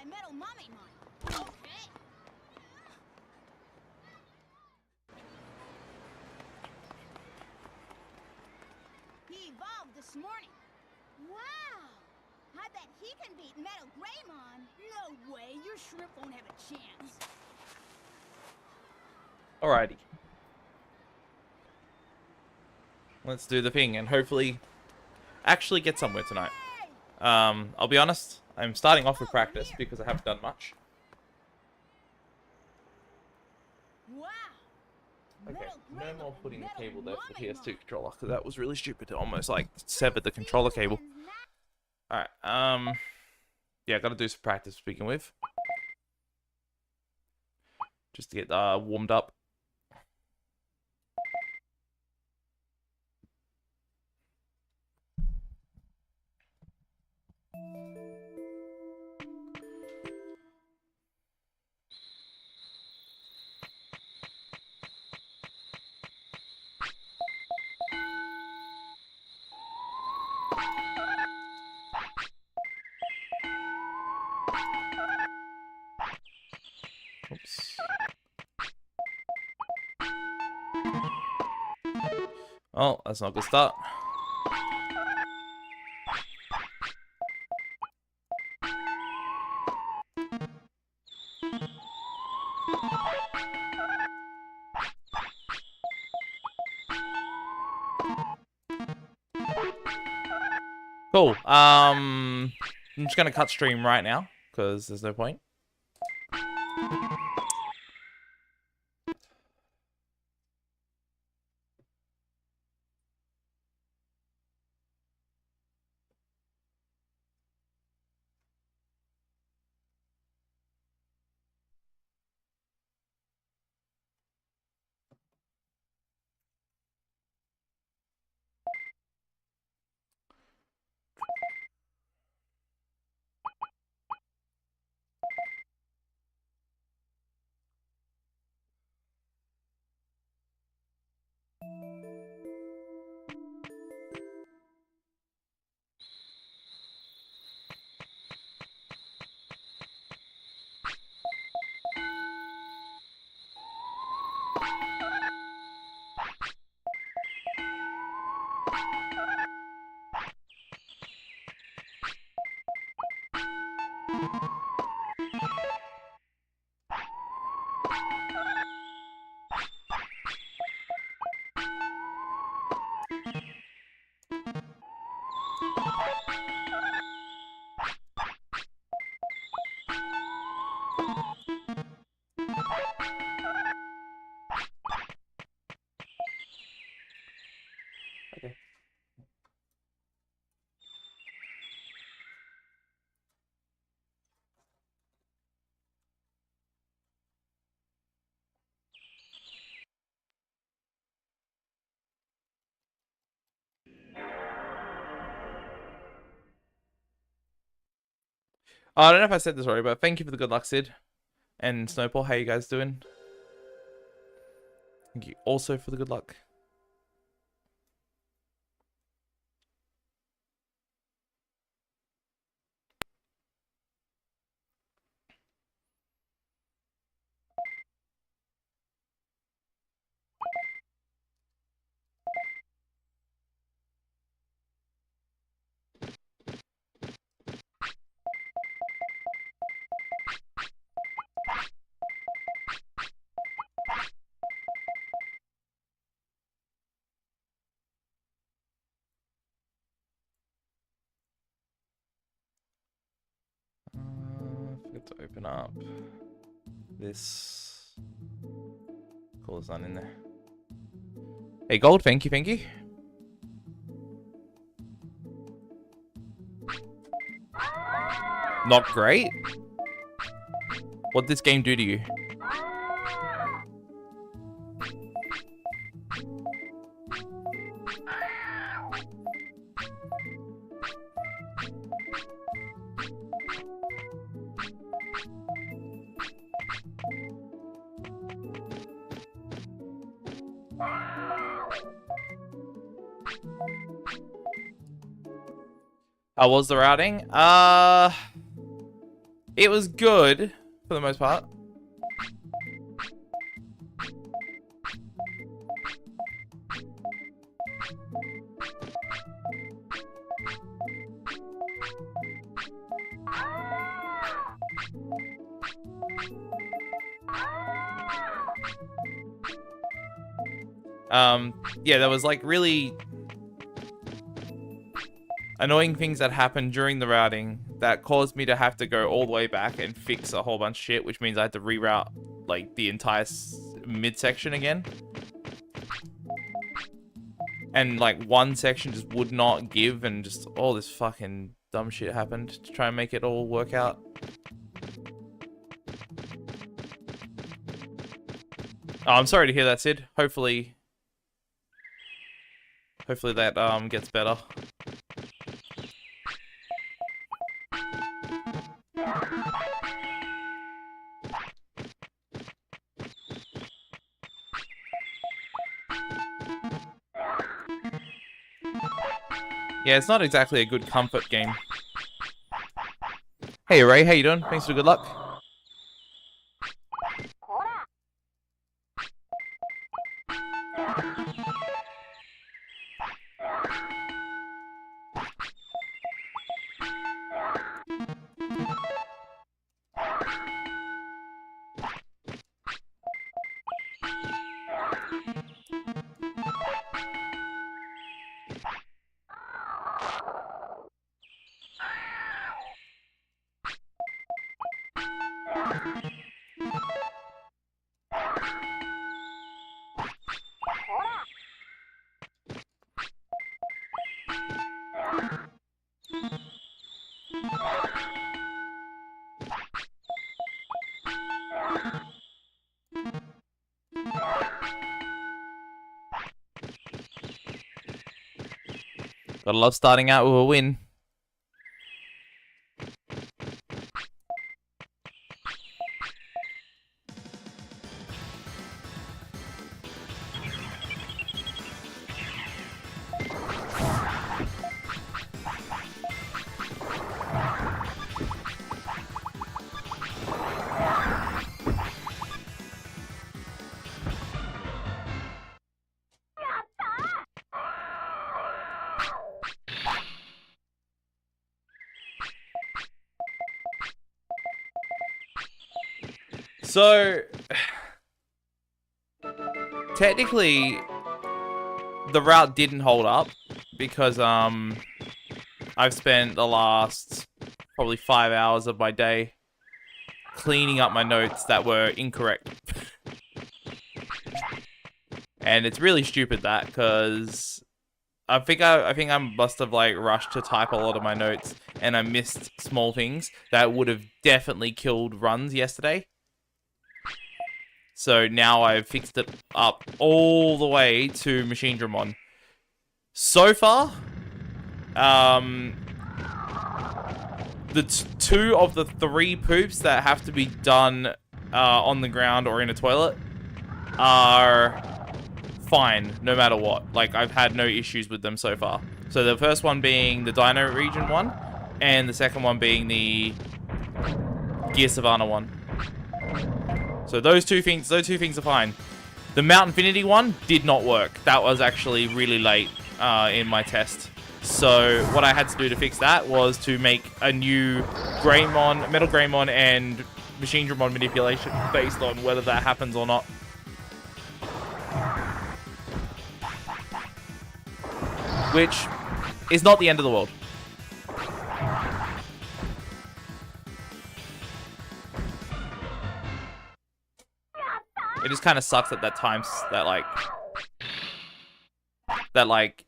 my metal mummy mine. Okay. He evolved this morning. Wow! I bet he can beat Metal Greymon. No way, your shrimp won't have a chance. Alrighty. Let's do the thing and hopefully actually get somewhere tonight. I'll be honest, I'm starting off with practice because I haven't done much. Wow. Okay, no more putting the cable there for the PS2 controller because that was really stupid. It almost like severed the controller cable. Alright, yeah, gotta do some practice to begin with. Just to get warmed up. Oops. Oh, that's not a good start. Cool. I'm just gonna cut stream right now because there's no point. Okay. I don't know if I said this already, but thank you for the good luck, Sid. And Snowball, how you guys doing? Thank you also for the good luck. Forgot to open up this. Cool, there's none in there. Hey, Gold, thank you, thank you. Not great? What'd this game do to you? How was the routing? It was good for the most part. Yeah, there was like really annoying things that happened during the routing that caused me to have to go all the way back and fix a whole bunch of shit, which means I had to reroute like the entire midsection again. And like one section just would not give, and just all this fucking dumb shit happened to try and make it all work out. Oh, I'm sorry to hear that, Sid. Hopefully that gets better. Yeah, it's not exactly a good comfort game. Hey Ray, how you doing? Thanks for the good luck. Gotta love starting out with a win. So, technically, the route didn't hold up because I've spent the last probably 5 hours of my day cleaning up my notes that were incorrect. And it's really stupid that, because I think I must have like rushed to type a lot of my notes, and I missed small things that would have definitely killed runs yesterday. So now I've fixed it up all the way to Machine Dramon. So far, the two of the 3 poops that have to be done on the ground or in a toilet are fine, no matter what. Like, I've had no issues with them so far. So the first one being the Dino Region one, and the second one being the Gear Savannah one. So those two things are fine. The Mount Infinity one did not work. That was actually really late in my test. So what I had to do to fix that was to make a new Greymon, Metal Greymon, and Machine Dramon manipulation based on whether that happens or not. Which is not the end of the world. It just kind of sucks that that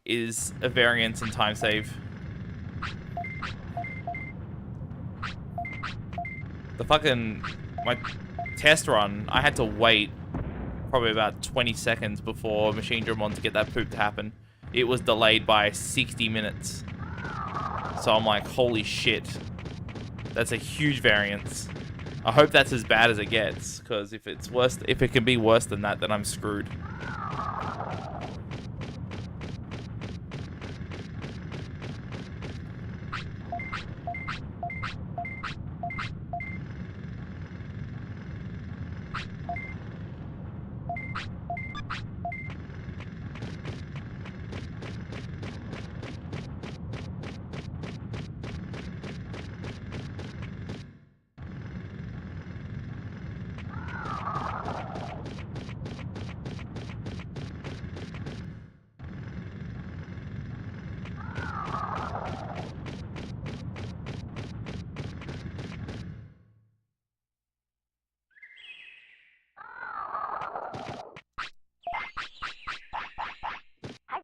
is a variance in time save. My test run, I had to wait probably about 20 seconds before Machine Dramon to get that poop to happen. It was delayed by 60 minutes. So I'm like, holy shit. That's a huge variance. I hope that's as bad as it gets, because if it can be worse than that, then I'm screwed.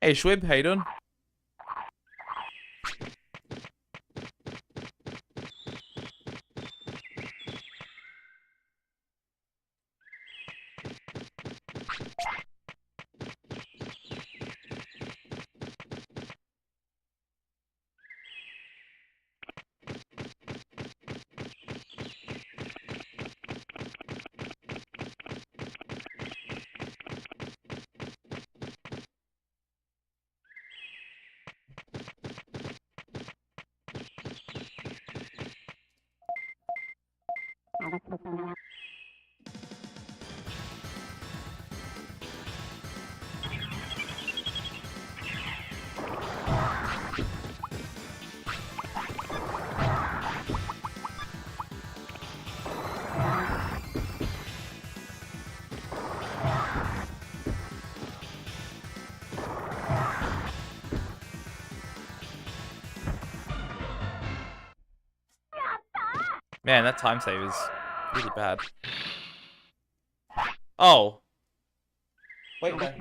Hey, Schwib, how you doing? Man, that time save is really bad. Oh. Wait, no.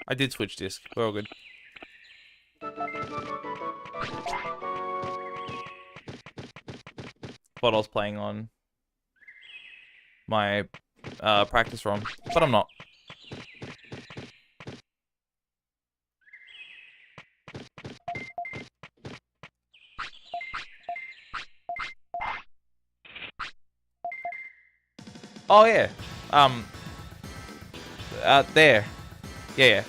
I did switch disc. We're all good. What I was playing on my practice ROM, but I'm not. Oh yeah, there, yeah.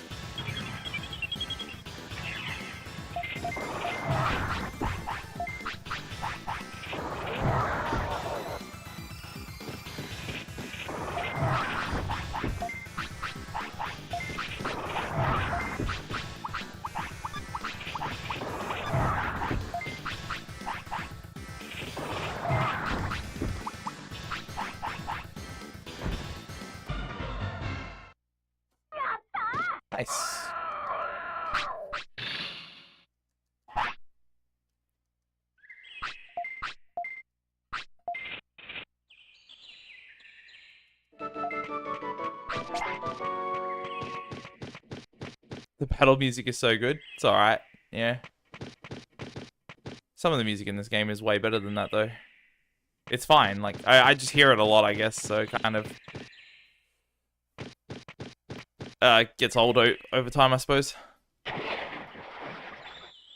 Nice. The battle music is so good. It's alright. Yeah. Some of the music in this game is way better than that, though. It's fine. Like, I just hear it a lot, I guess, so it kind of gets old over time, I suppose.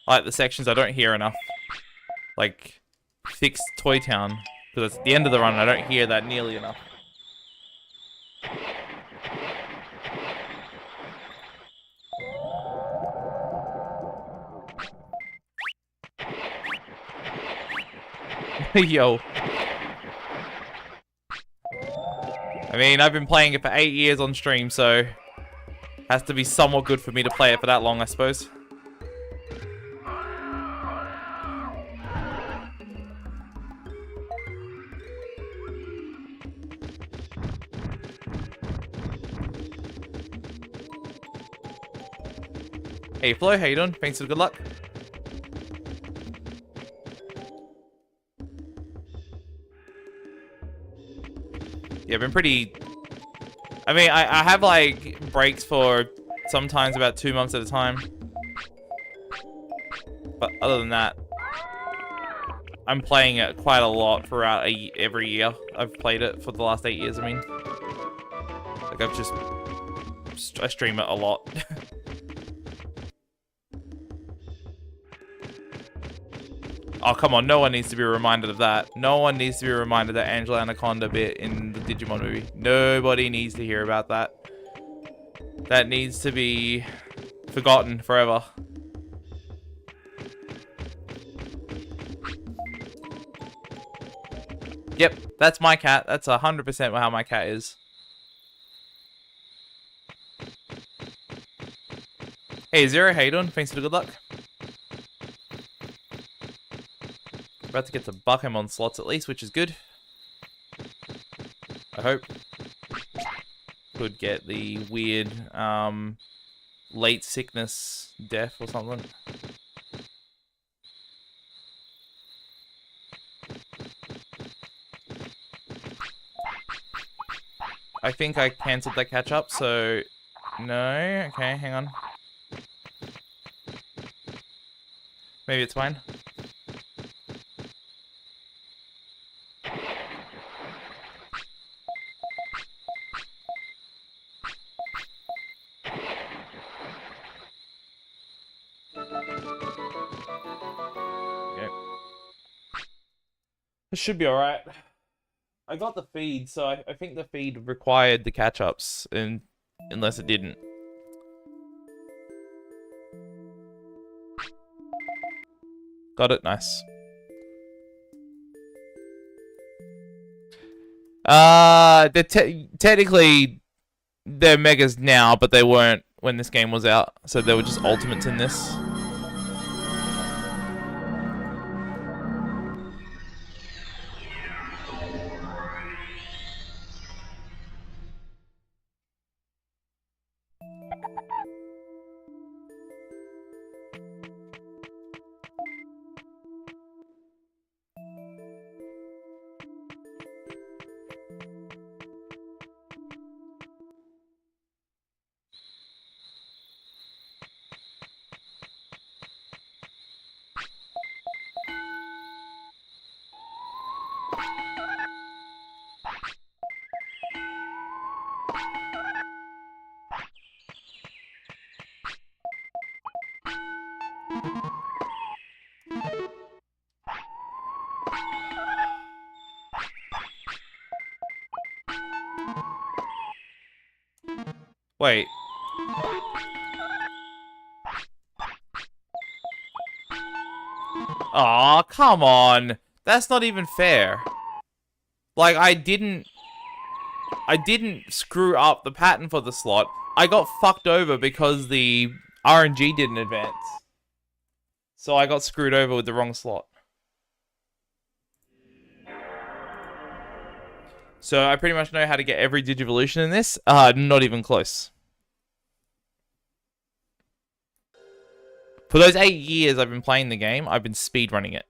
Like, the sections I don't hear enough. Like, Fixed Toy Town. Because it's the end of the run, I don't hear that nearly enough. Yo. I mean, I've been playing it for 8 years on stream, so has to be somewhat good for me to play it for that long, I suppose. Hey Flo, how you doing? Thanks for the good luck. Yeah, I've been pretty... I mean, I have, like, breaks for sometimes about 2 months at a time. But other than that, I'm playing it quite a lot throughout every year. I've played it for the last 8 years, I mean. Like, I stream it a lot. Oh, come on. No one needs to be reminded of that. No one needs to be reminded that Angela Anaconda bit in the Digimon movie. Nobody needs to hear about that. That needs to be forgotten forever. Yep, that's my cat. That's 100% how my cat is. Hey, Zero, how you doing? Thanks for the good luck. About to get to Bakemon slots at least, which is good. I hope. Could get the weird late sickness death or something. I think I cancelled that catch up, so No? Okay, hang on. Maybe it's fine. Okay. It should be alright. I got the feed, so I think the feed required the catch-ups, and unless it didn't. Got it, nice. Technically they're megas now, but they weren't when this game was out, so they were just ultimates in this. Wait. Aw, come on. That's not even fair. Like, I didn't screw up the pattern for the slot. I got fucked over because the RNG didn't advance. So I got screwed over with the wrong slot. So I pretty much know how to get every Digivolution in this. Not even close. For those 8 years I've been playing the game, I've been speedrunning it.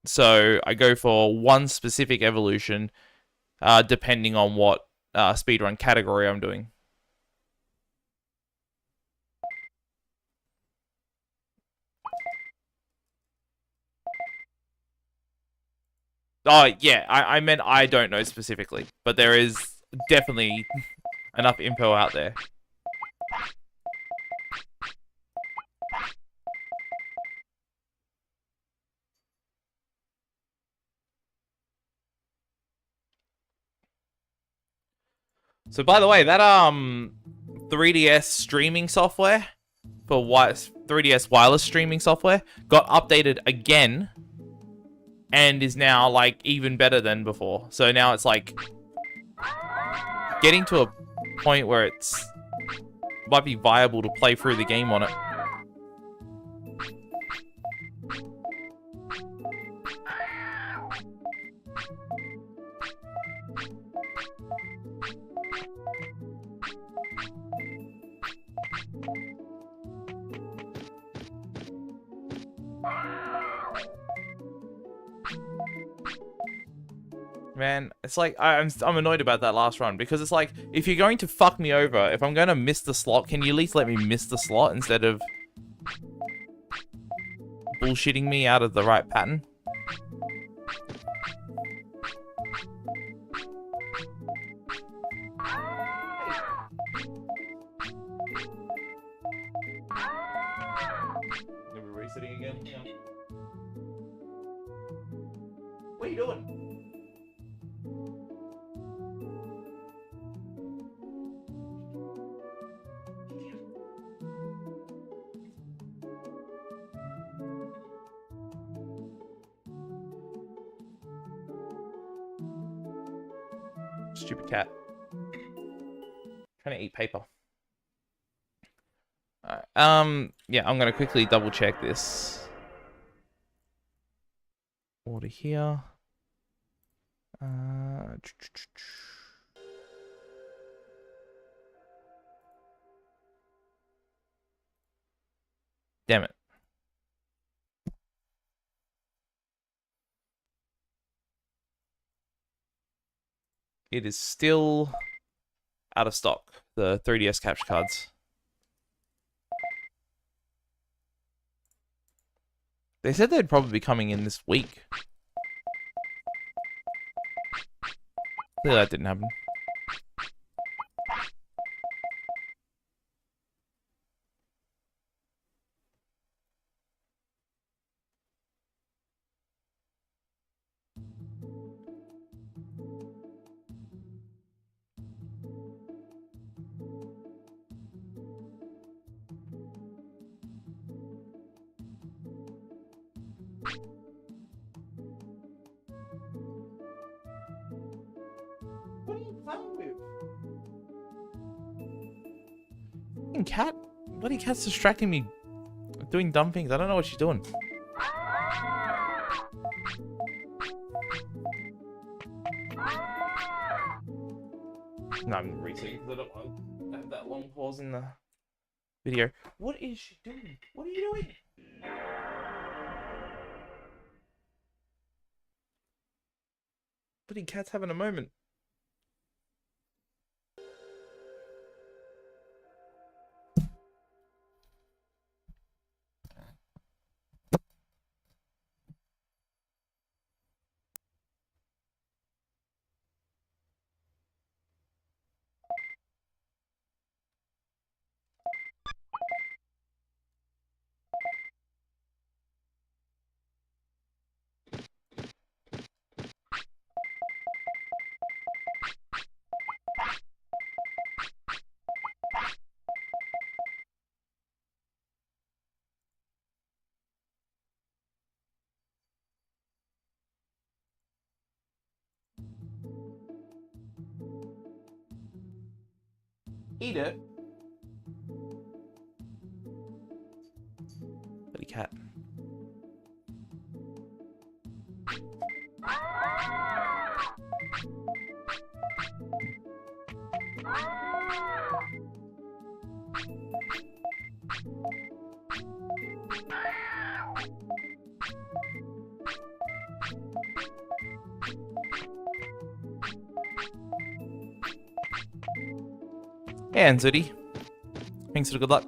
So I go for one specific evolution, depending on what speedrun category I'm doing. Oh, yeah, I meant I don't know specifically, but there is definitely enough info out there. So by the way, that 3DS streaming software for 3DS wireless streaming software got updated again and is now like even better than before. So now it's like getting to a point where it's might be viable to play through the game on it. Man, it's like, I'm annoyed about that last run, because it's like, if you're going to fuck me over, if I'm going to miss the slot, can you at least let me miss the slot instead of bullshitting me out of the right pattern? Are we resetting again? Yeah. What are you doing? Stupid cat. Trying to eat paper. Alright, yeah, I'm gonna quickly double check this. Order here. Damn it. It is still out of stock. The 3DS capture cards. They said they'd probably be coming in this week. Clearly that didn't happen. What are you playing with? Cat? Bloody cat's distracting me. Doing dumb things. I don't know what she's doing. No, I'm resetting because I don't want to have that long pause in the video. What is she doing? What are you doing? Bloody cat's having a moment. Eat it. Bloody cat. And Zooty. Thanks for the good luck.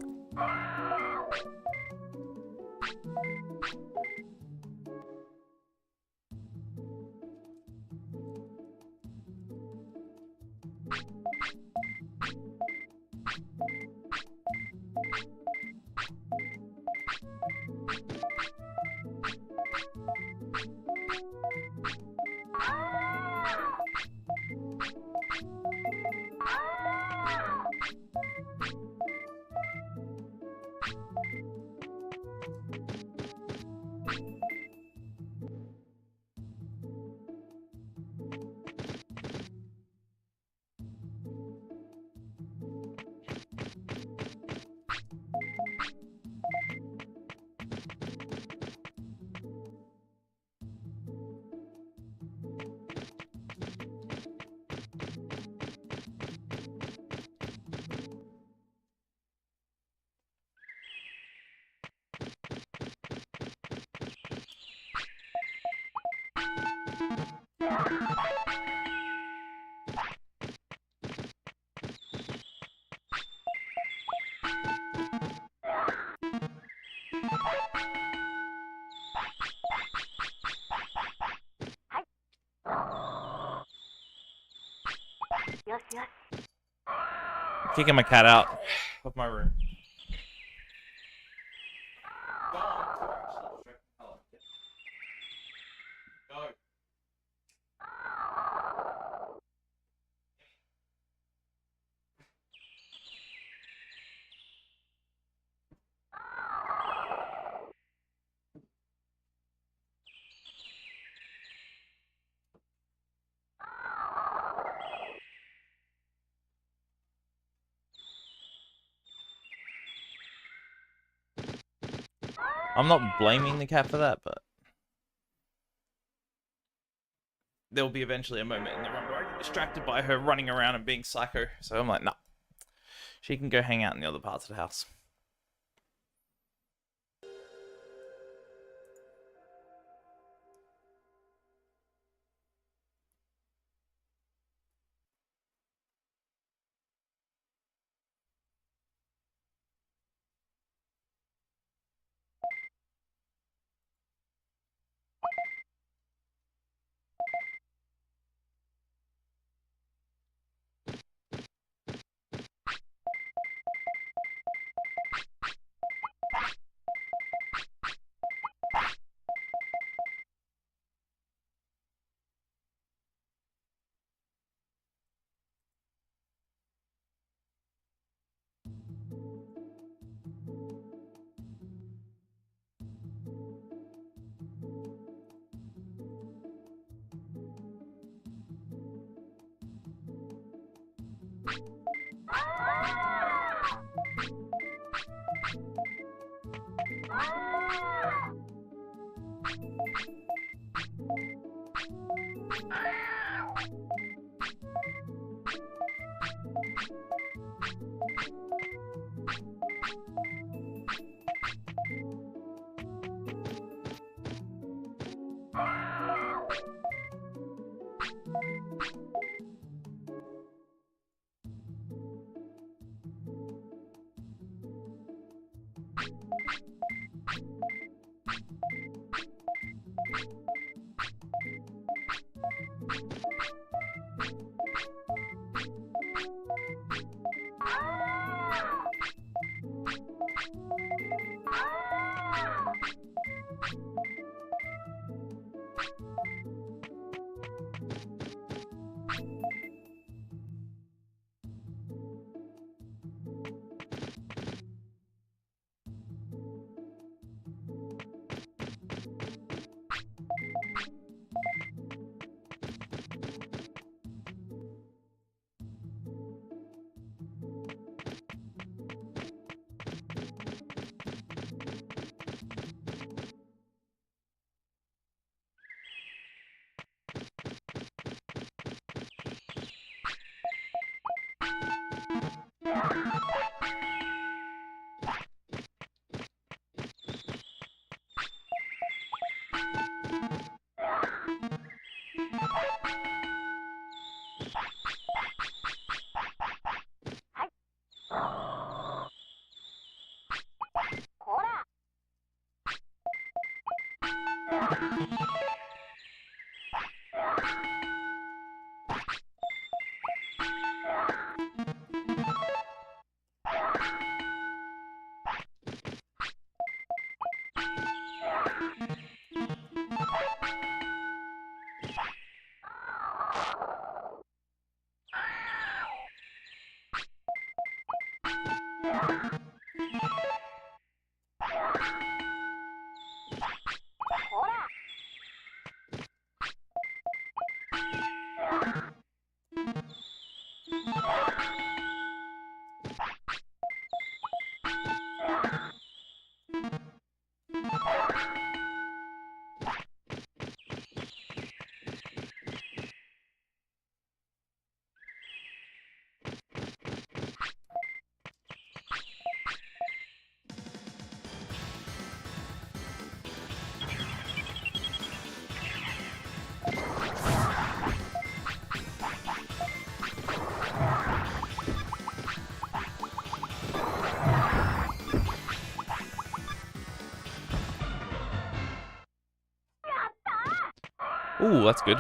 Kicking my cat out of my room. Go. I'm not blaming the cat for that, but there will be eventually a moment in the run where I get distracted by her running around and being psycho. So I'm like, nah. She can go hang out in the other parts of the house. Ooh, that's good.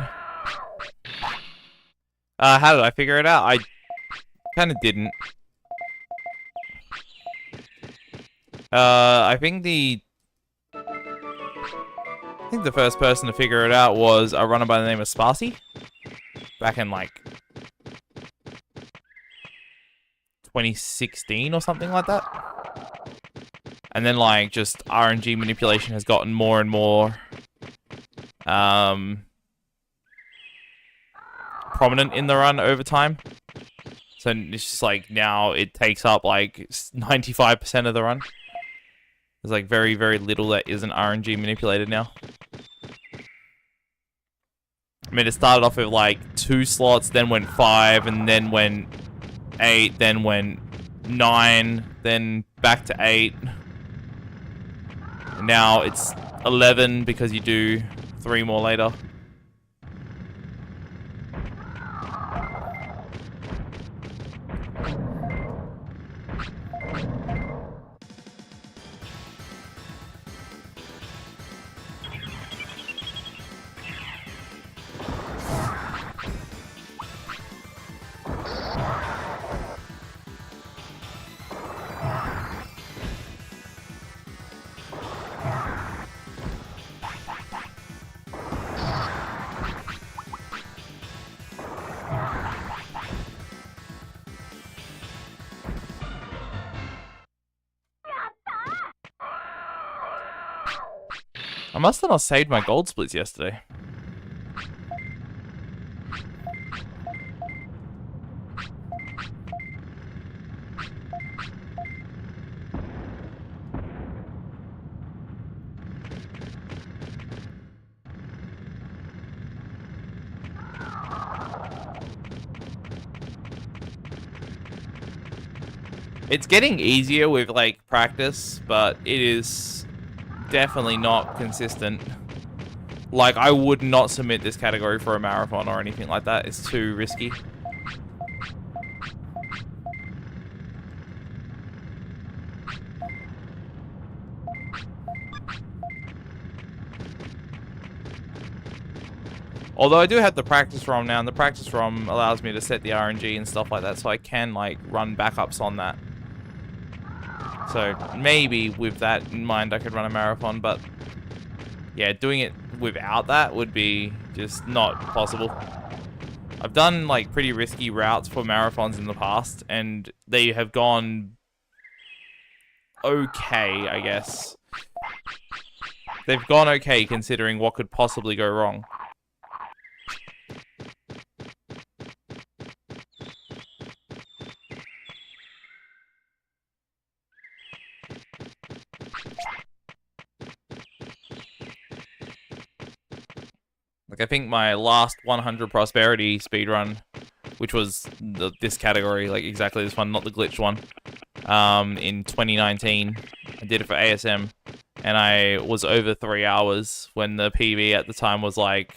How did I figure it out? I kind of didn't. I think the first person to figure it out was a runner by the name of Sparsy. Back in, like, 2016 or something like that. And then, like, just RNG manipulation has gotten more and more prominent in the run over time. So it's just like now it takes up like 95% of the run. There's like very, very little that isn't RNG manipulated now. I mean, it started off with like 2 slots, then went 5, and then went 8, then went 9, then back to 8. And now it's 11 because you do 3 more later. I must have not saved my gold splits yesterday. It's getting easier with, like, practice, but it is definitely not consistent. Like, I would not submit this category for a marathon or anything like that. It's too risky. Although I do have the practice ROM now, and the practice ROM allows me to set the RNG and stuff like that, so I can, like, run backups on that. So maybe with that in mind I could run a marathon, but yeah, doing it without that would be just not possible. I've done like pretty risky routes for marathons in the past, and they have gone okay, I guess. They've gone okay considering what could possibly go wrong. Like, I think my last 100 prosperity speedrun which was this category, like exactly this one, not the glitched one, in 2019. I did it for ASM, and I was over 3 hours when the PB at the time was like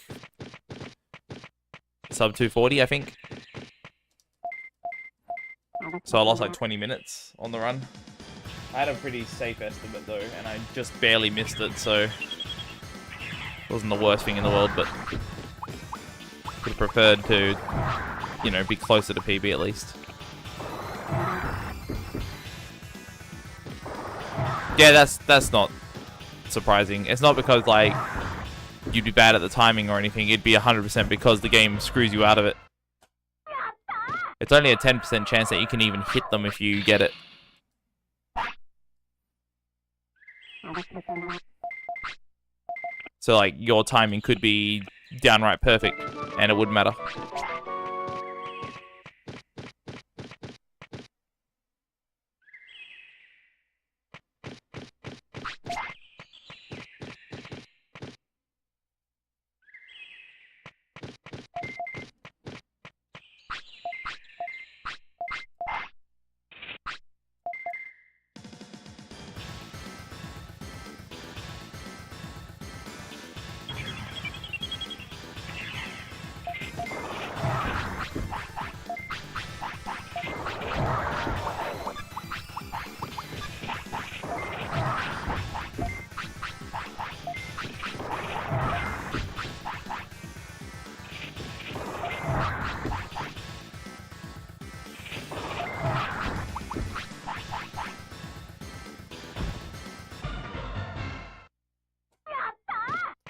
sub 240, I think. So I lost like 20 minutes on the run. I had a pretty safe estimate though, and I just barely missed it, so it wasn't the worst thing in the world, but would have preferred to, you know, be closer to PB at least. Yeah, that's not surprising. It's not because, like, you'd be bad at the timing or anything. It'd be 100% because the game screws you out of it. It's only a 10% chance that you can even hit them if you get it. So, like, your timing could be downright perfect, and it wouldn't matter.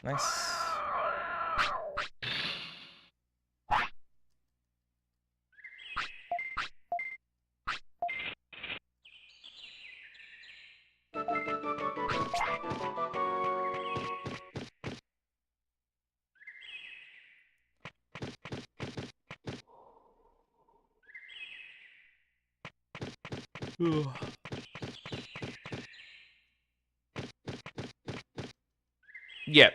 Nice. Yep.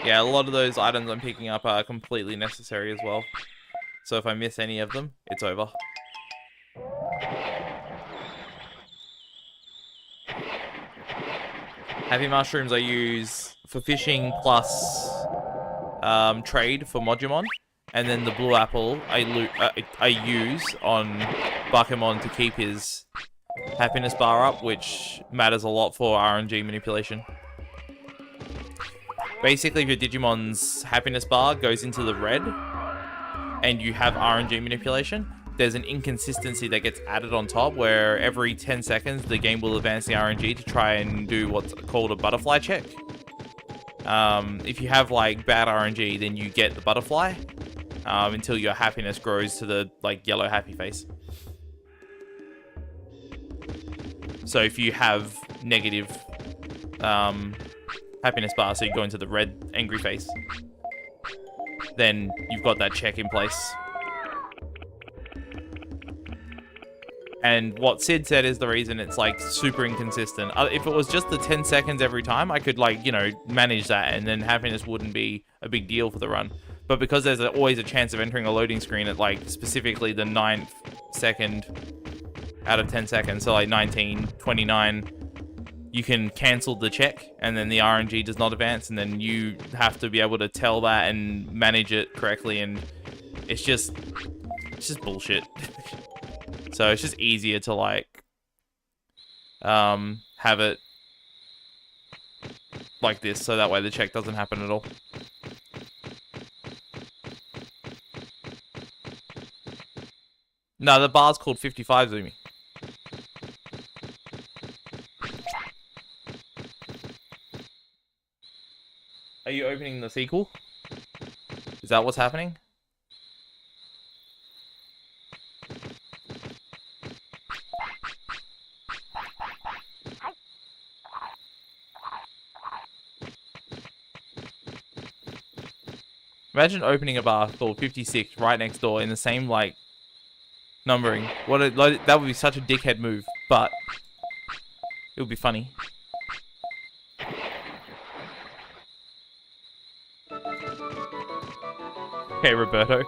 Yeah, a lot of those items I'm picking up are completely necessary as well. So if I miss any of them, it's over. Happy mushrooms I use for fishing plus trade for Modumon. And then the blue apple I use on Bakemon to keep his happiness bar up, which matters a lot for RNG manipulation. Basically, if your Digimon's happiness bar goes into the red and you have RNG manipulation, there's an inconsistency that gets added on top where every 10 seconds the game will advance the RNG to try and do what's called a butterfly check. If you have like bad RNG, then you get the butterfly until your happiness grows to the like yellow happy face. So if you have negative happiness bar, so you go into the red angry face, then you've got that check in place. And what Sid said is the reason it's like super inconsistent. If it was just the 10 seconds every time, I could like, you know, manage that and then happiness wouldn't be a big deal for the run. But because there's always a chance of entering a loading screen at like specifically the 9th second out of 10 seconds, so like 19, 29, you can cancel the check and then the RNG does not advance, and then you have to be able to tell that and manage it correctly, and it's just bullshit. So it's just easier to like have it like this, so that way the check doesn't happen at all. No, the bar's called 55, Zoomy. Are you opening the sequel? Is that what's happening? Imagine opening a bar called 56 right next door in the same, like, numbering. That would be such a dickhead move, but it would be funny. Okay, Roberto.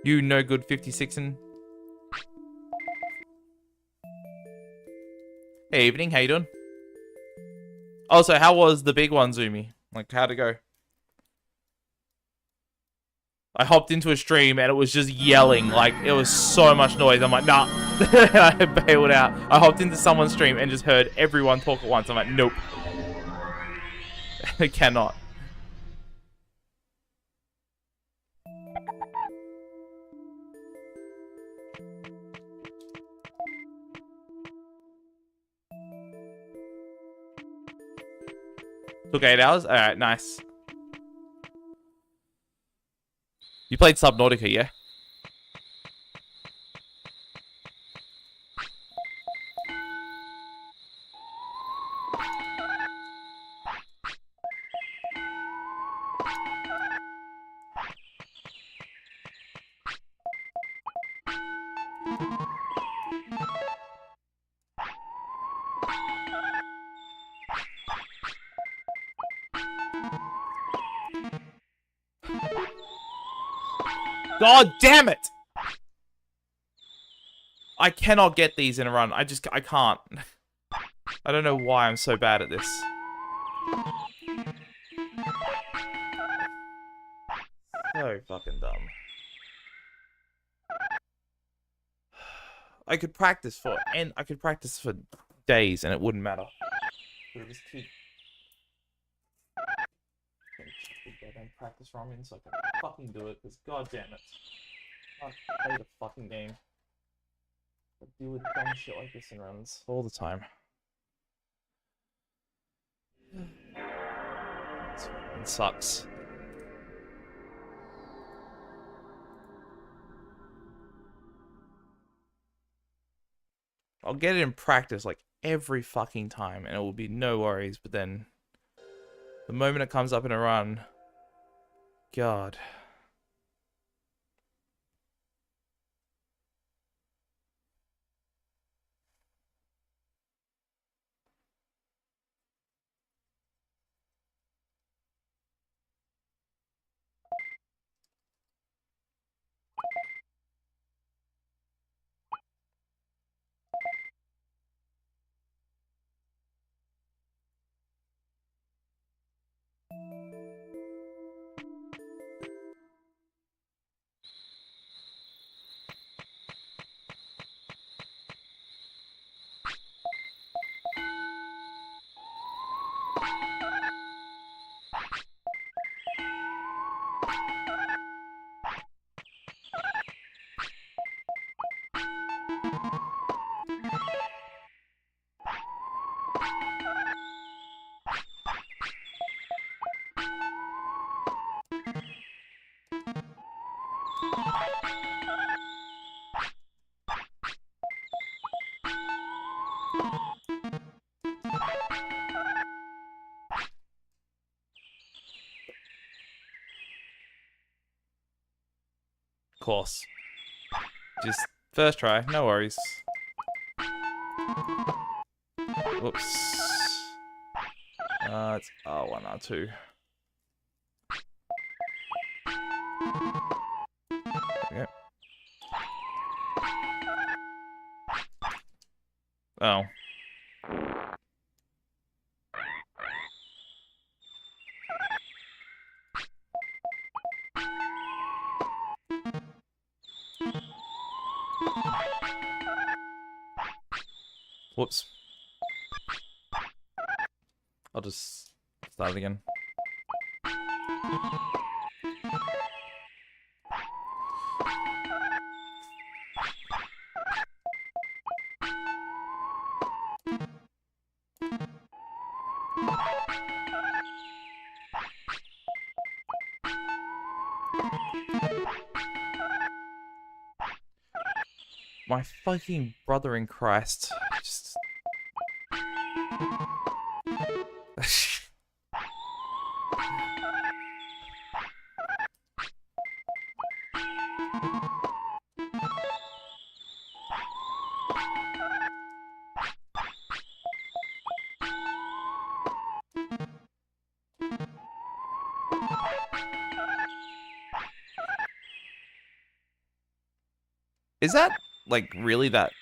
You no good 56 and... Hey, evening. How you doing? Also, how was the big one, Zoomy? Like, how'd it go? I hopped into a stream and it was just yelling. Like, it was so much noise. I'm like, nah. I bailed out. I hopped into someone's stream and just heard everyone talk at once. I'm like, nope. I cannot. Took 8 hours? Alright, nice. You played Subnautica, yeah? God damn it! I cannot get these in a run. I can't. I don't know why I'm so bad at this. So fucking dumb. I could practice for days and it wouldn't matter. Just keep goddamn practice ramen so I can fucking do it, because god damn it. I can't play the fucking game. I deal with dumb shit like this in runs all the time. It sucks. I'll get it in practice like every fucking time and it will be no worries, but then the moment it comes up in a run, God. Of course. Just first try, no worries. Whoops. It's R1, R2. Okay. Oh. Whoops. I'll just start again. My fucking brother in Christ. Just... Is that, like, really that...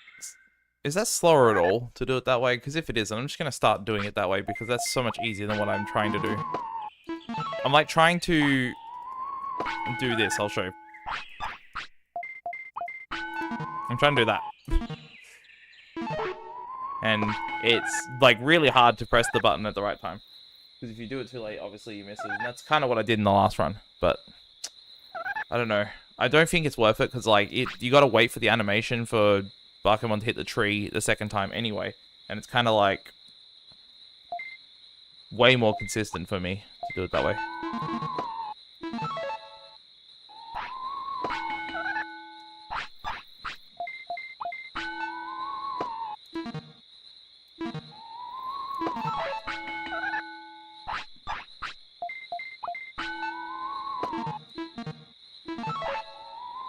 Is that slower at all to do it that way? Because if it isn't, I'm just going to start doing it that way because that's so much easier than what I'm trying to do. I'm, like, trying to do this. I'll show you. I'm trying to do that. And it's, like, really hard to press the button at the right time. Because if you do it too late, obviously you miss it. And that's kind of what I did in the last run. But, I don't know. I don't think it's worth it because, like, you got to wait for the animation for Bakemon to hit the tree the second time anyway. And it's kind of, like, way more consistent for me to do it that way.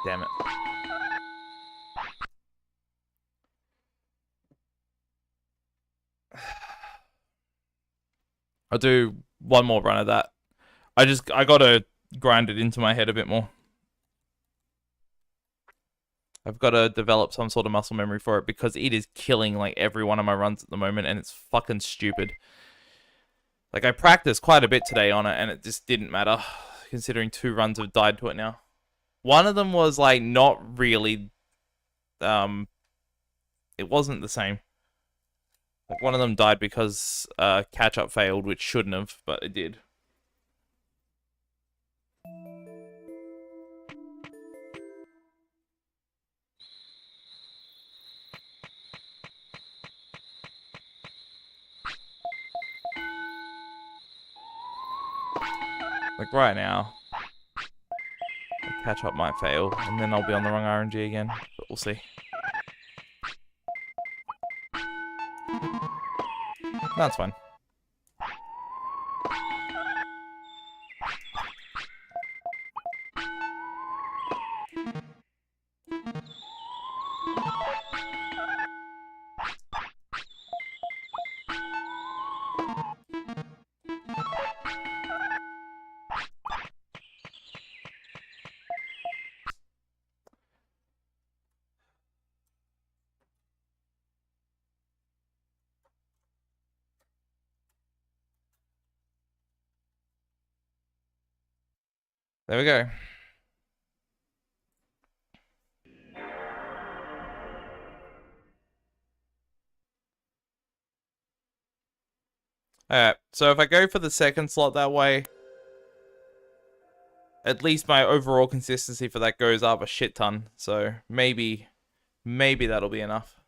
Damn it. I'll do one more run of that. I gotta grind it into my head a bit more. I've got to develop some sort of muscle memory for it because it is killing, like, every one of my runs at the moment, and it's fucking stupid. Like, I practiced quite a bit today on it, and it just didn't matter, considering 2 runs have died to it now. One of them was, like, not really, it wasn't the same. Like, one of them died because catch-up failed, which shouldn't have, but it did. Like, right now, the catch-up might fail, and then I'll be on the wrong RNG again, but we'll see. That's fine. There we go. Alright, so if I go for the second slot that way, at least my overall consistency for that goes up a shit ton. So maybe that'll be enough.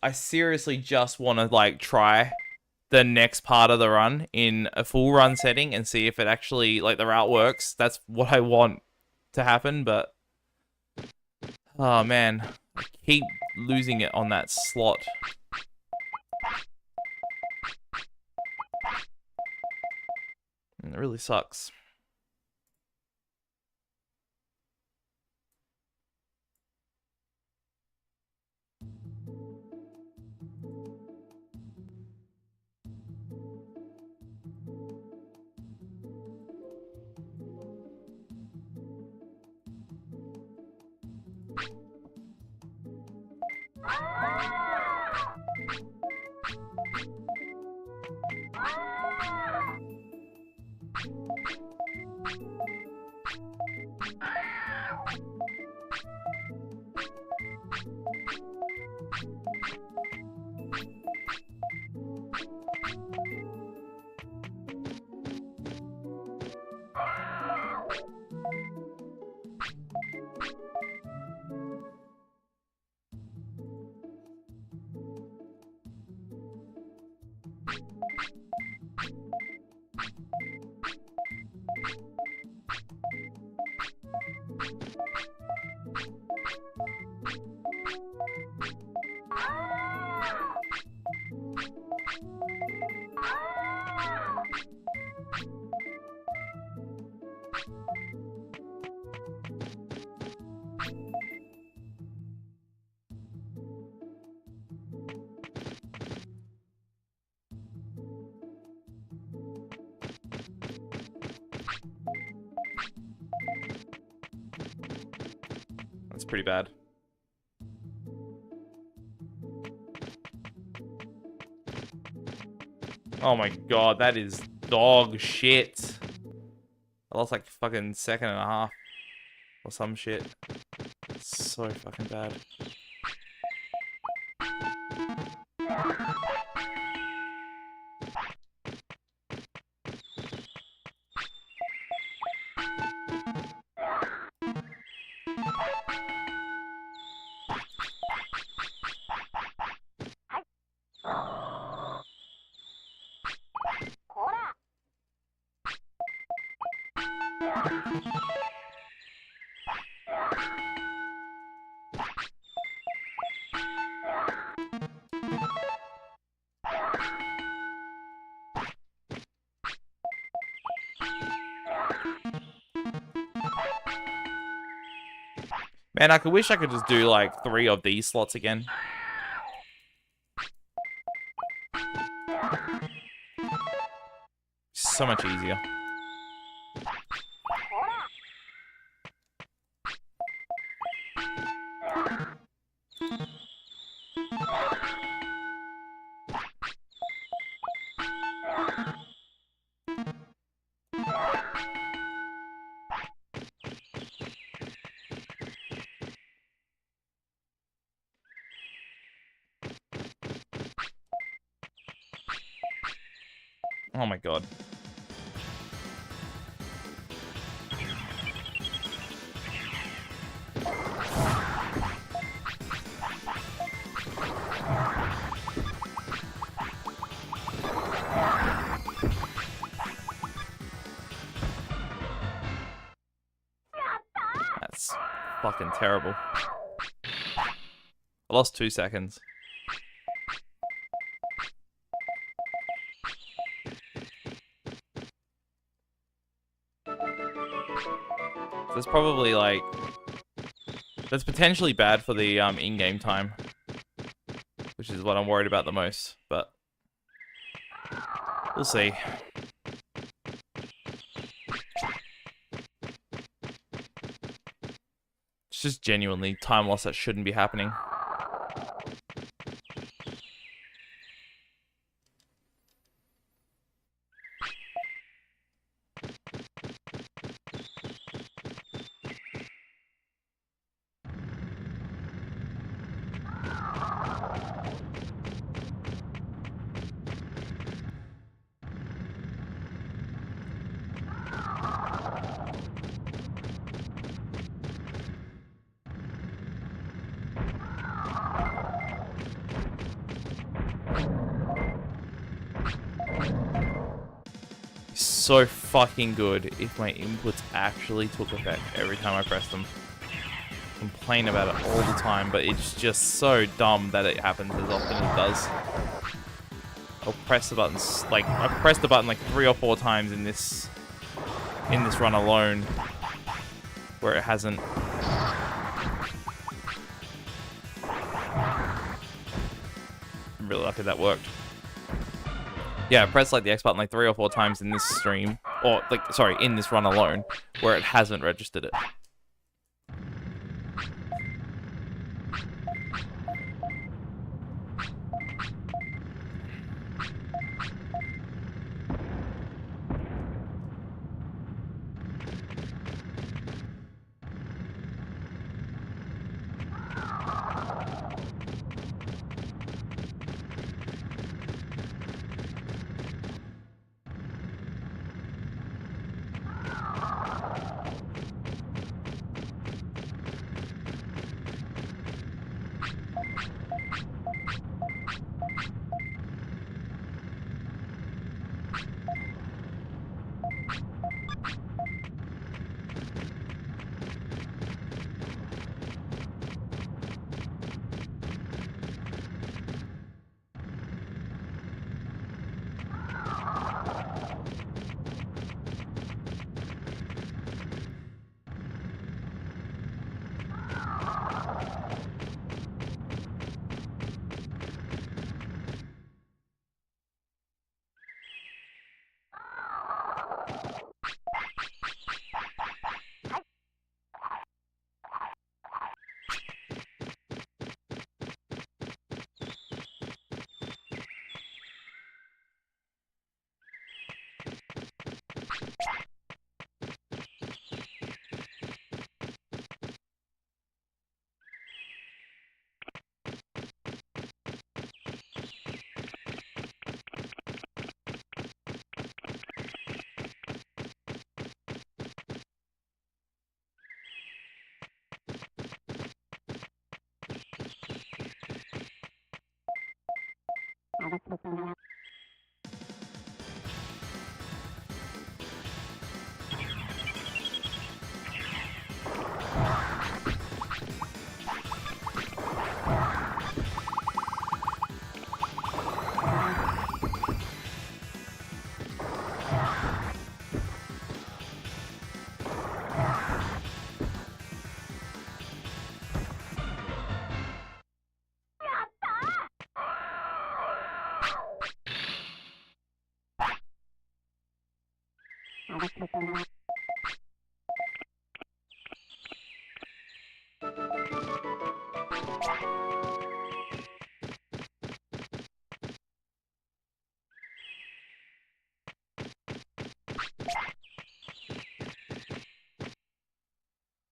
I seriously just want to, like, try the next part of the run in a full run setting and see if it actually, like, the route works. That's what I want to happen, but... Oh, man. I keep losing it on that slot. And it really sucks. That's pretty bad. Oh my god, that is dog shit. I lost like fucking second and a half. Or some shit. It's so fucking bad. Man, I could wish I could just do like 3 of these slots again. So much easier. Oh my god. That's fucking terrible. I lost 2 seconds. That's probably like... That's potentially bad for the in-game time. Which is what I'm worried about the most, but... We'll see. It's just genuinely time loss that shouldn't be happening. So fucking good if my inputs actually took effect every time I pressed them. Complain about it all the time, but it's just so dumb that it happens as often as it does. I'll press the buttons, like, I've pressed the button like 3 or 4 times in this run alone, where it hasn't. I'm really lucky that worked. Yeah, I pressed like the X button like 3 or 4 times in this stream, or like, sorry, in this run alone, where it hasn't registered it.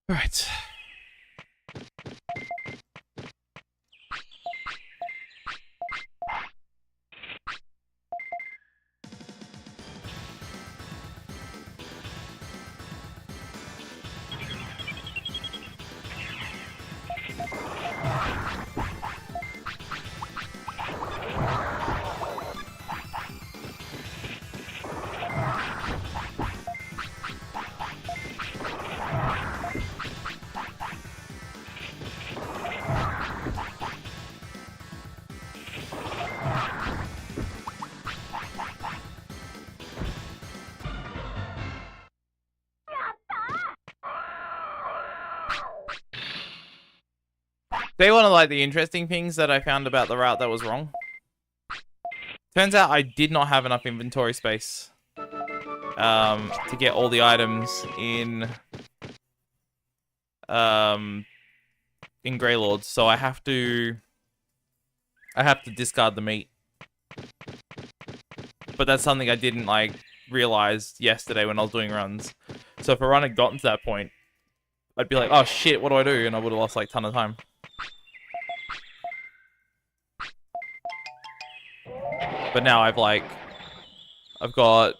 Right. They one of like the interesting things that I found about the route that was wrong. Turns out I did not have enough inventory space to get all the items in Greylord, so I have to discard the meat. But that's something I didn't like realize yesterday when I was doing runs. So if a run had gotten to that point, I'd be like, oh shit, what do I do? And I would have lost like a ton of time. But now I've got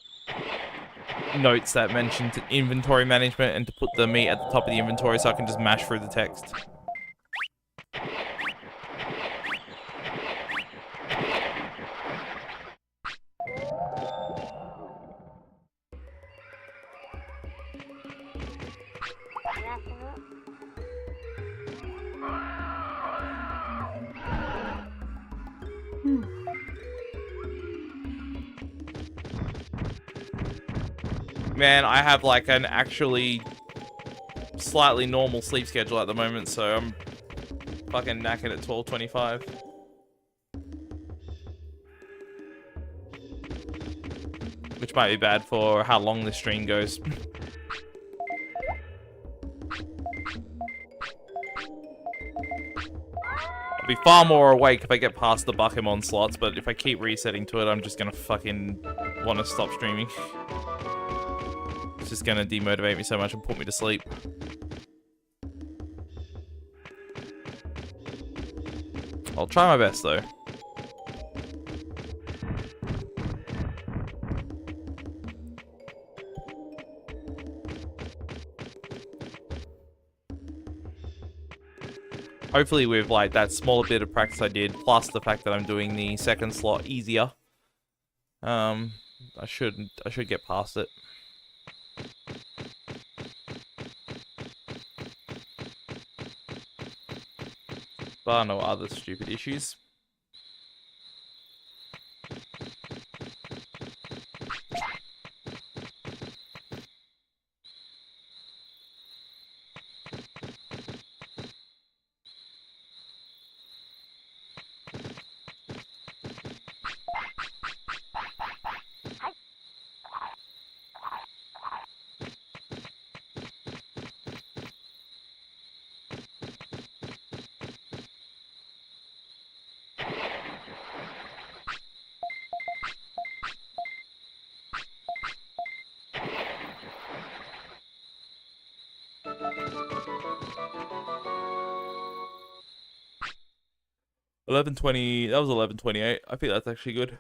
notes that mention inventory management and to put the meat at the top of the inventory so I can just mash through the text. Man, I have like an actually slightly normal sleep schedule at the moment, so I'm fucking knackered at 12:25. Which might be bad for how long this stream goes. I'll be far more awake if I get past the Bakemon slots, but if I keep resetting to it, I'm just gonna fucking want to stop streaming. It's just gonna demotivate me so much and put me to sleep. I'll try my best though. Hopefully with like that smaller bit of practice I did, plus the fact that I'm doing the second slot easier, I should get past it. Bar no other stupid issues. $11.20. That was $11.28. I think that's actually good.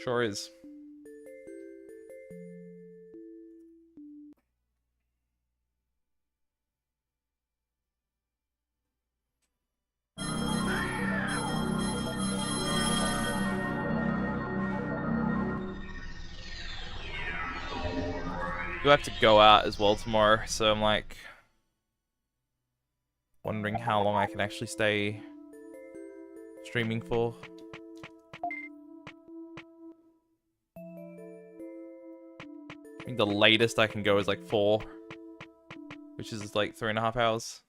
Sure is. do have to go out as well tomorrow, so I'm like wondering how long I can actually stay streaming for. I think the latest I can go is like 4, which is like 3.5 hours.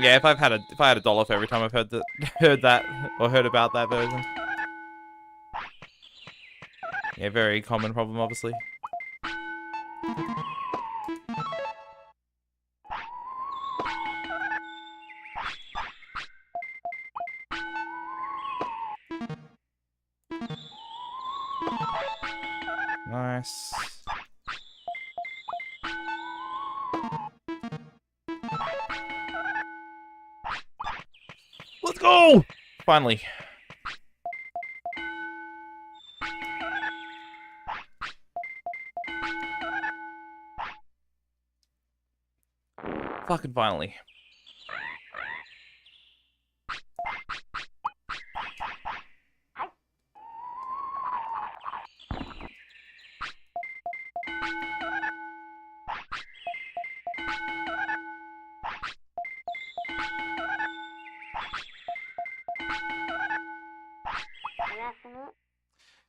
Yeah, if I had $1 for every time I've heard about that version. Yeah, very common problem, obviously. Nice. Let's go! Finally. Fucking finally.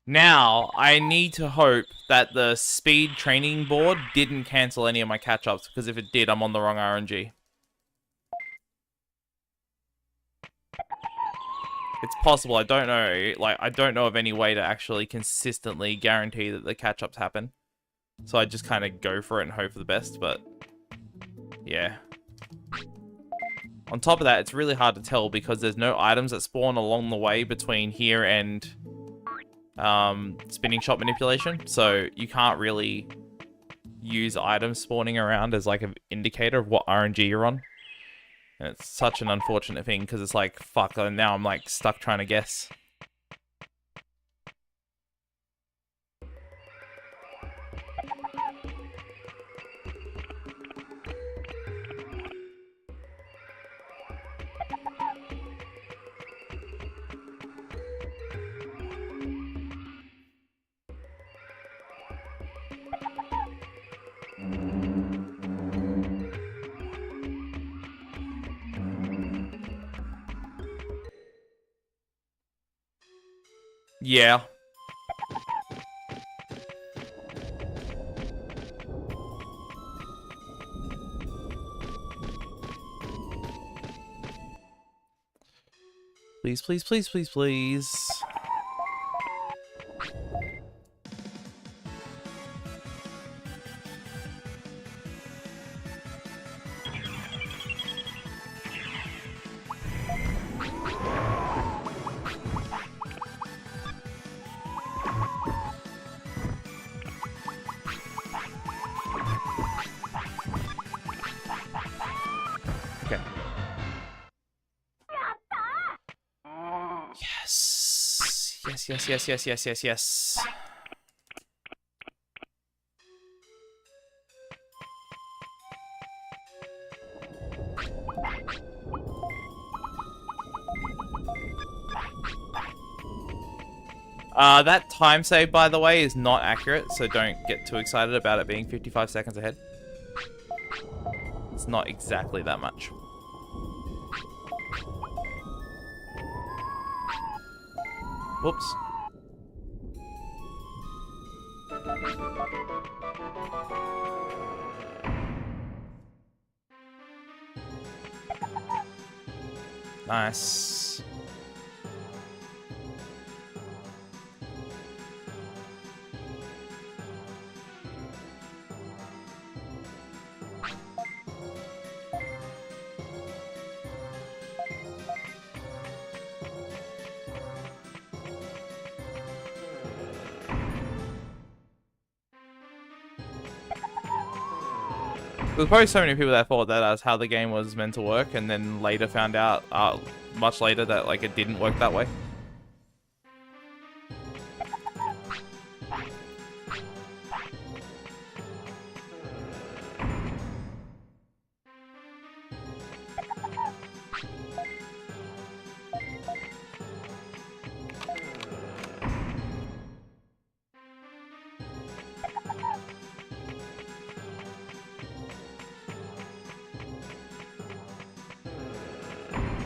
Now, I need to hope that the speed training board didn't cancel any of my catch-ups, because if it did, I'm on the wrong RNG. It's possible, I don't know. Like, I don't know of any way to actually consistently guarantee that the catch-ups happen. So I just kind of go for it and hope for the best, but... yeah. On top of that, it's really hard to tell because there's no items that spawn along the way between here and... spinning shot manipulation, so you can't really use items spawning around as like an indicator of what RNG you're on. And it's such an unfortunate thing because it's like, fuck, and now I'm like stuck trying to guess. Yeah. Please, please, please, please, please. Okay. Yes. Yes, yes, yes, yes, yes, yes, yes. That time save, by the way, is not accurate, so don't get too excited about it being 55 seconds ahead. It's not exactly that much. Whoops. Nice. There's probably so many people that thought that that's how the game was meant to work, and then later found out, much later, that like it didn't work that way.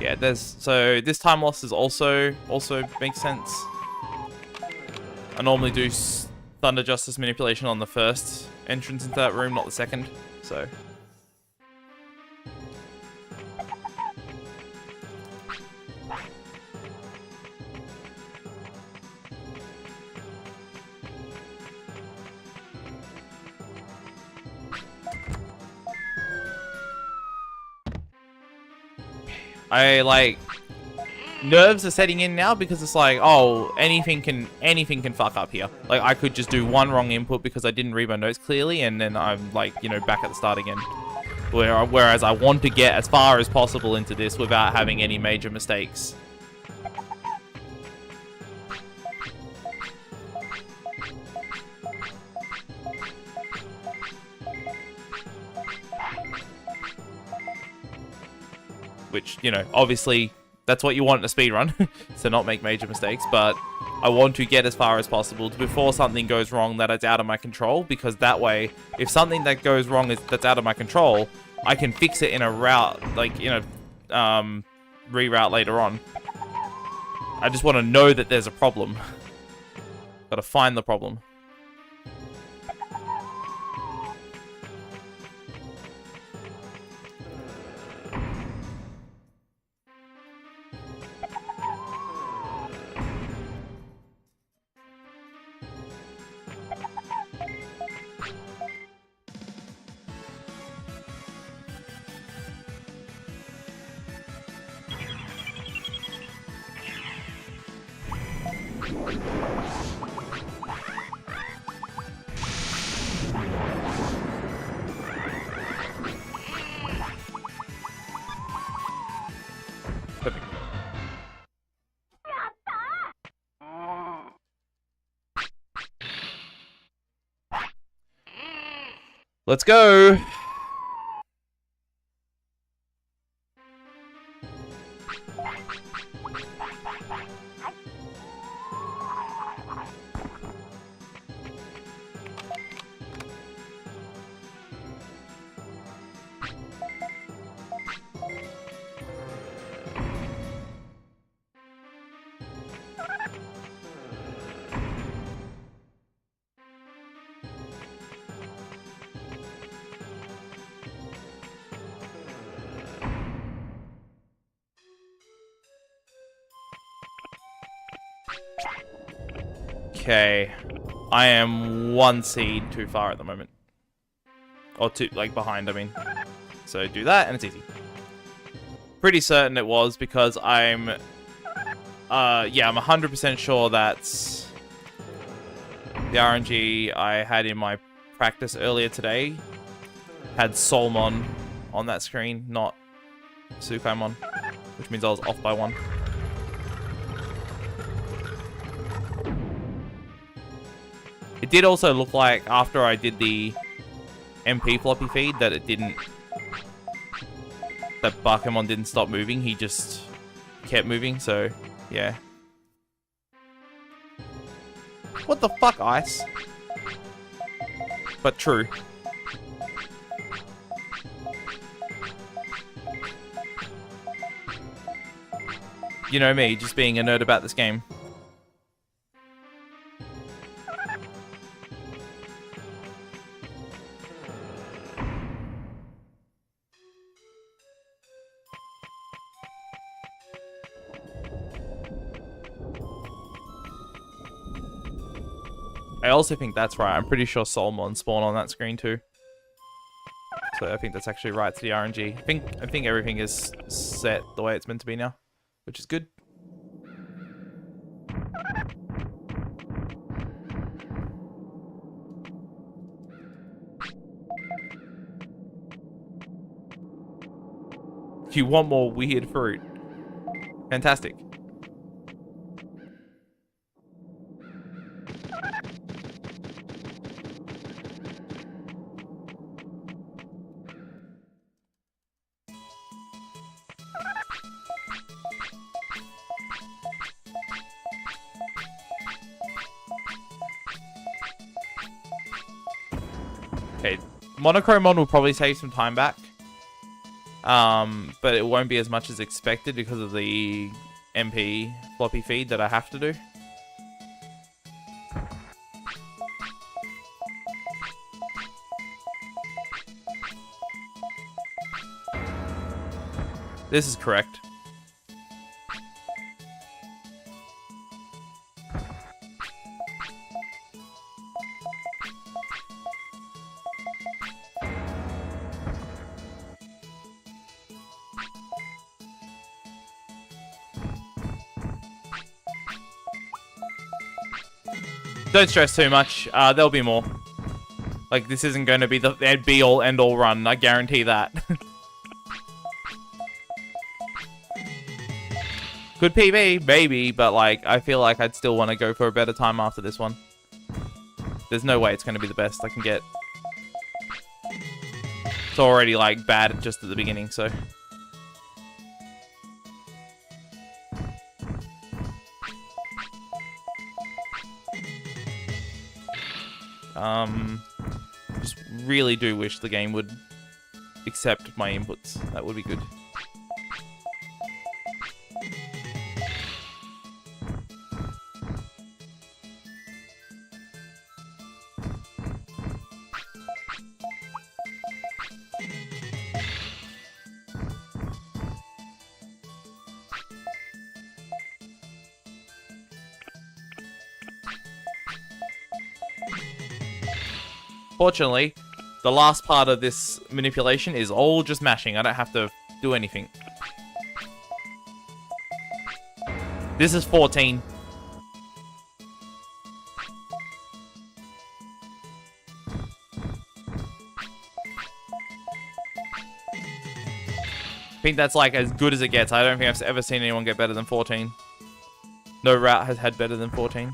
Yeah, so this time loss is also makes sense. I normally do Thunder Justice manipulation on the first entrance into that room, not the second. So. Nerves are setting in now because it's like, oh, anything can fuck up here. Like, I could just do one wrong input because I didn't read my notes clearly, and then I'm like, you know, back at the start again. Whereas I want to get as far as possible into this without having any major mistakes. Which, you know, obviously that's what you want in a speedrun, to not make major mistakes, but I want to get as far as possible before something goes wrong that is out of my control, because that way, if something that goes wrong that's out of my control, I can fix it in a route, like, in a reroute later on. I just want to know that there's a problem. Gotta find the problem. Perfect. Let's go. Okay, I am one seed too far at the moment. Or two, like, behind, I mean. So do that, and it's easy. Pretty certain it was, because I'm... yeah, I'm 100% sure that's... the RNG I had in my practice earlier today had Solmon on that screen, not Sukaimon. Which means I was off by one. It did also look like after I did the MP floppy feed that it didn't... that Bakemon didn't stop moving, he just kept moving, so yeah. What the fuck, Ice? But true. You know me, just being a nerd about this game. I also think that's right. I'm pretty sure Solmon spawned on that screen too. So I think that's actually right to the RNG. I think everything is set the way it's meant to be now, which is good. You want more weird fruit? Fantastic. Okay, Monochromon will probably save some time back. But it won't be as much as expected because of the MP floppy feed that I have to do. This is correct. Don't stress too much. There'll be more. Like, this isn't going to be the be-all, end-all run. I guarantee that. Good PB, maybe, but, like, I feel like I'd still want to go for a better time after this one. There's no way it's going to be the best I can get. It's already, like, bad just at the beginning, so... Just really do wish the game would accept my inputs. That would be good. Fortunately, the last part of this manipulation is all just mashing. I don't have to do anything. This is 14. I think that's like as good as it gets. I don't think I've ever seen anyone get better than 14. No route has had better than 14.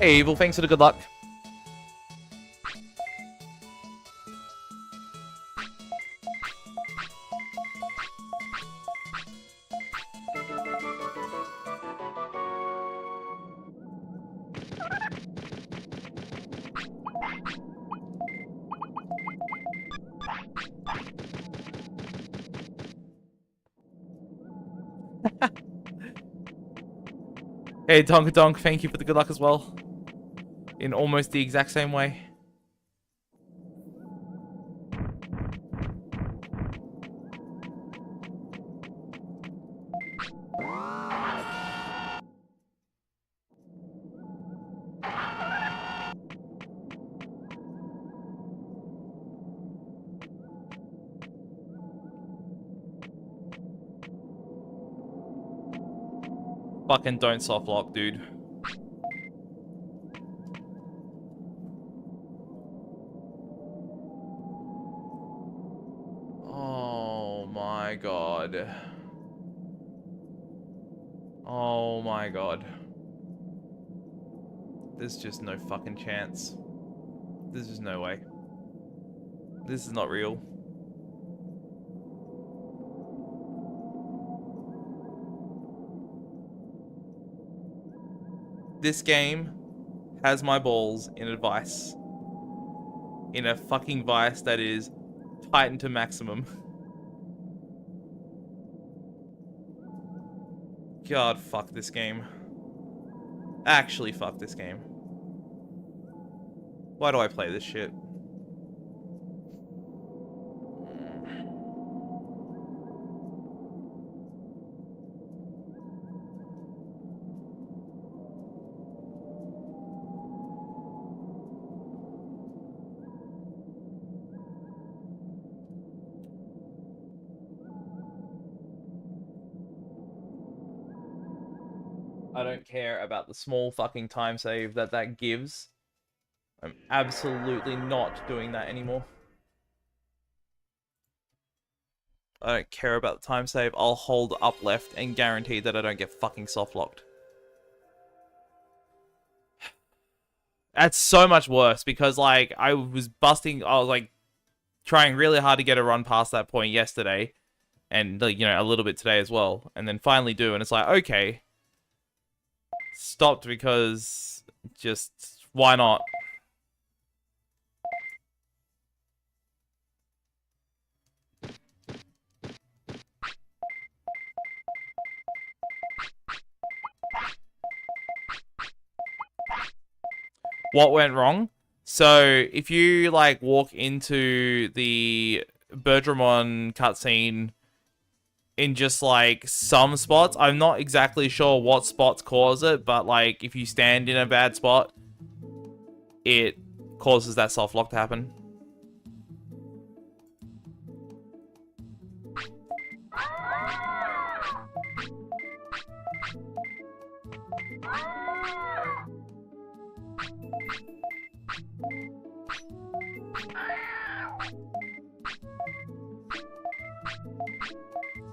Hey, Evil, thanks for the good luck. Hey, Donk Donk, thank you for the good luck as well. In almost the exact same way. Fucking don't soft lock, dude. Oh my god. Oh my god. There's just no fucking chance. There's just no way. This is not real. This game has my balls in a vice. In a fucking vice that is tightened to maximum. God, fuck this game. Actually, fuck this game. Why do I play this shit? I don't care about the small fucking time save that gives. I'm absolutely not doing that anymore. I don't care about the time save. I'll hold up left and guarantee that I don't get fucking soft locked. That's so much worse because, like, I was like, trying really hard to get a run past that point yesterday. And, you know, a little bit today as well. And then finally do, and it's like, okay. Stopped because just, why not? What went wrong? So, if you, like, walk into the Bertramon cutscene in just, like, some spots, I'm not exactly sure what spots cause it, but, like, if you stand in a bad spot, it causes that soft lock to happen.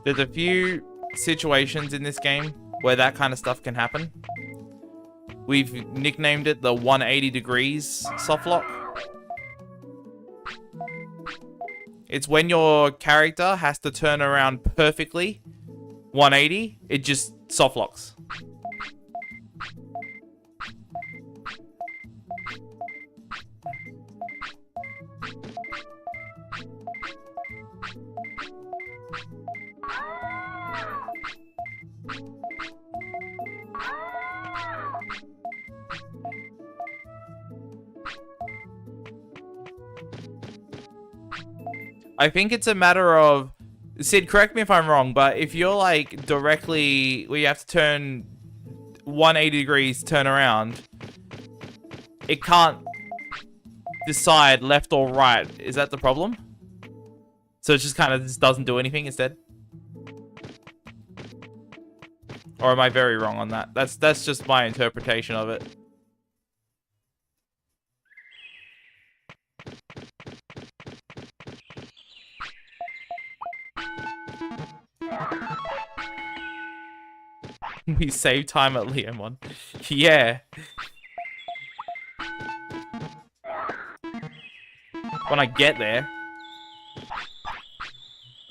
There's a few situations in this game where that kind of stuff can happen. We've nicknamed it the 180 degrees soft lock. It's when your character has to turn around perfectly 180, it just soft locks. I think it's a matter of... Sid, correct me if I'm wrong, but if you're, like, directly... where you have to turn 180 degrees, turn around, it can't decide left or right. Is that the problem? So it just kind of just doesn't do anything instead? Or am I very wrong on that? That's just my interpretation of it. We save time at Leomon. Yeah. When I get there.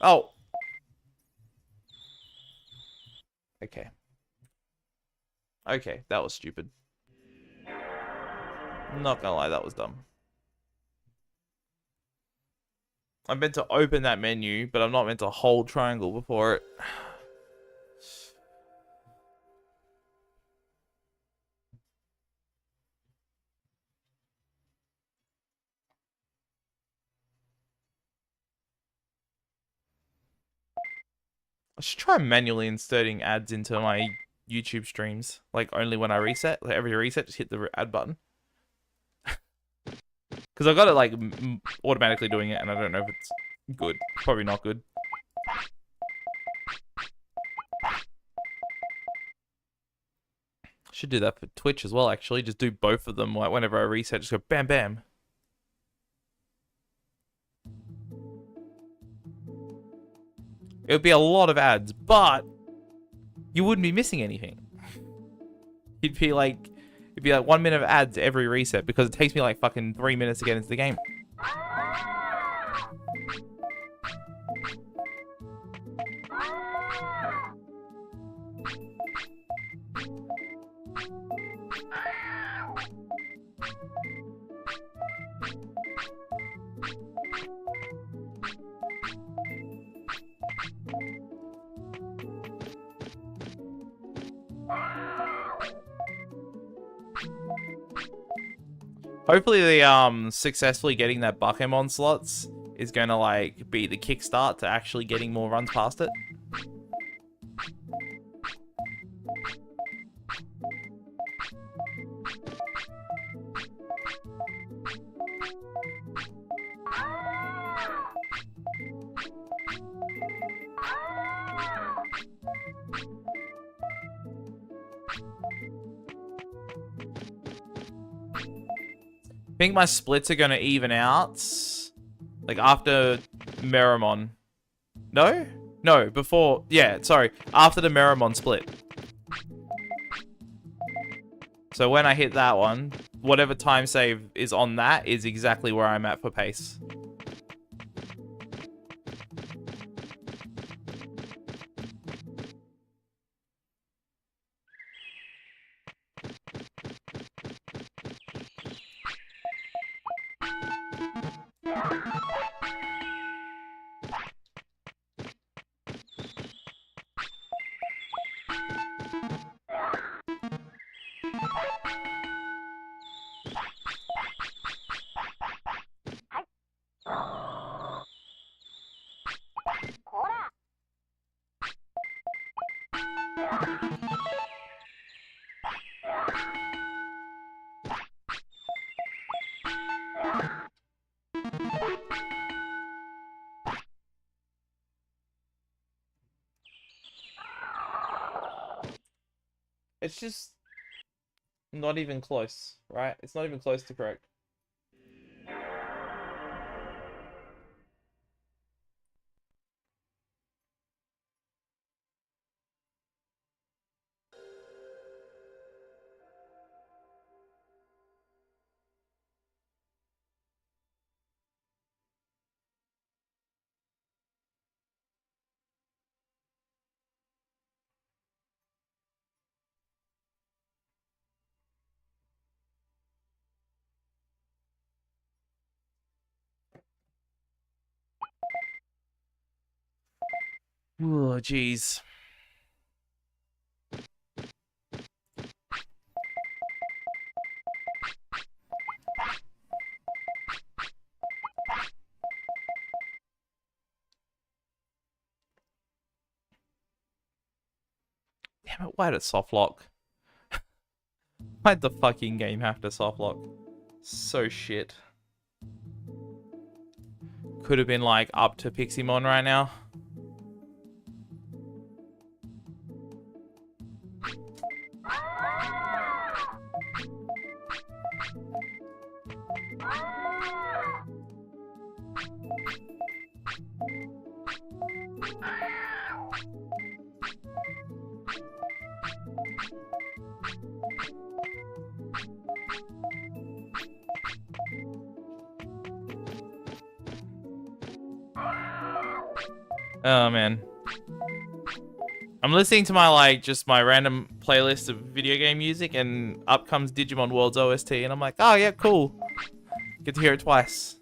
Oh. Okay. Okay, that was stupid. I'm not gonna lie, that was dumb. I'm meant to open that menu, but I'm not meant to hold triangle before it. I should try manually inserting ads into my YouTube streams. Like, only when I reset. Like, every reset, just hit the ad button. Because I got it, like, automatically doing it, and I don't know if it's good. Probably not good. Should do that for Twitch as well, actually. Just do both of them. Like, whenever I reset, just go bam, bam. It would be a lot of ads, but you wouldn't be missing anything. It'd be like 1 minute of ads every reset because it takes me like fucking 3 minutes to get into the game. Hopefully the successfully getting that Bakemon slots is gonna like be the kickstart to actually getting more runs past it. I think my splits are going to even out. Like, after Meramon. No? No, before... Yeah, sorry. After the Meramon split. So when I hit that one, whatever time save is on that is exactly where I'm at for pace. It's just not even close, right? It's not even close to correct. Oh, jeez. Damn it, why'd it soft lock? Why'd the fucking game have to soft lock? So shit. Could have been like up to Piximon right now. Oh man. I'm listening to my just my random playlist of video game music and up comes Digimon World's OST and I'm like, oh yeah, cool. Get to hear it twice.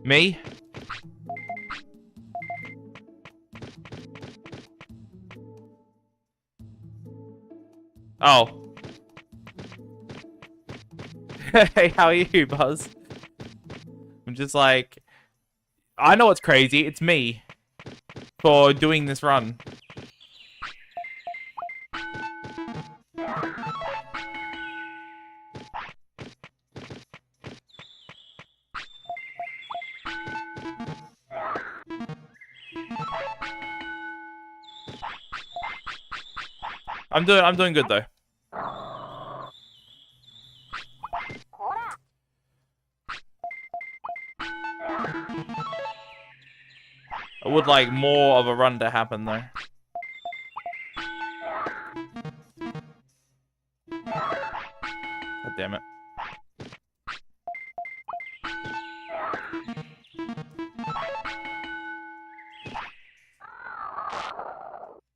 Me? Oh. Hey, how are you, Buzz? I'm just like... I know what's crazy. It's me. For doing this run. I'm doing good though. I would like more of a run to happen though. God damn it.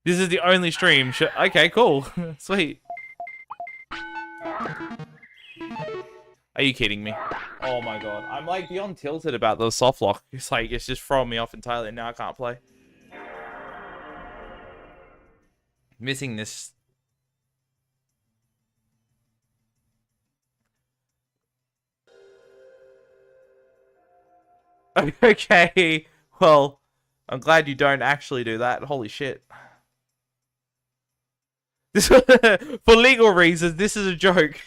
This is the only stream. Okay, cool. Sweet. Are you kidding me? Oh my god. I'm like beyond tilted about the soft lock. It's like, it's just throwing me off entirely and now I can't play. Missing this. Okay, well, I'm glad you don't actually do that. Holy shit. This, for legal reasons, this is a joke.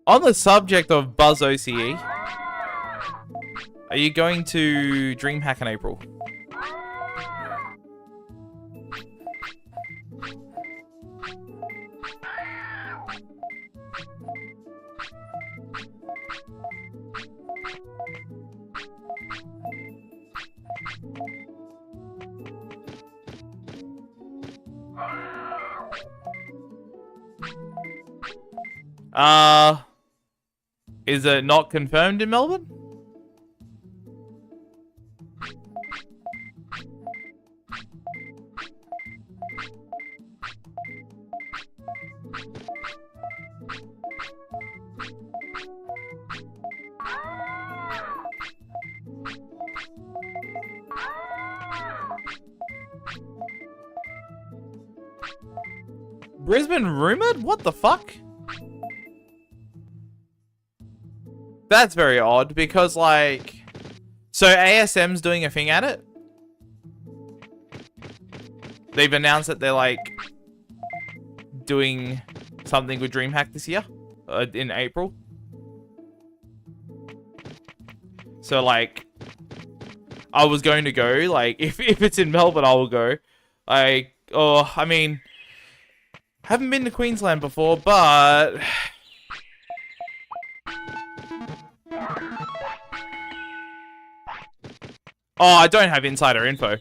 On the subject of Buzz OCE, are you going to DreamHack in April? Is it not confirmed in Melbourne? Brisbane rumored? What the fuck? That's very odd because, like... So ASM's doing a thing at it? They've announced that they're, like... doing something with DreamHack this year? In April? So, like... I was going to go, like... If it's in Melbourne, I will go. Like... Oh, I mean... Haven't been to Queensland before, but... Oh, I don't have insider info.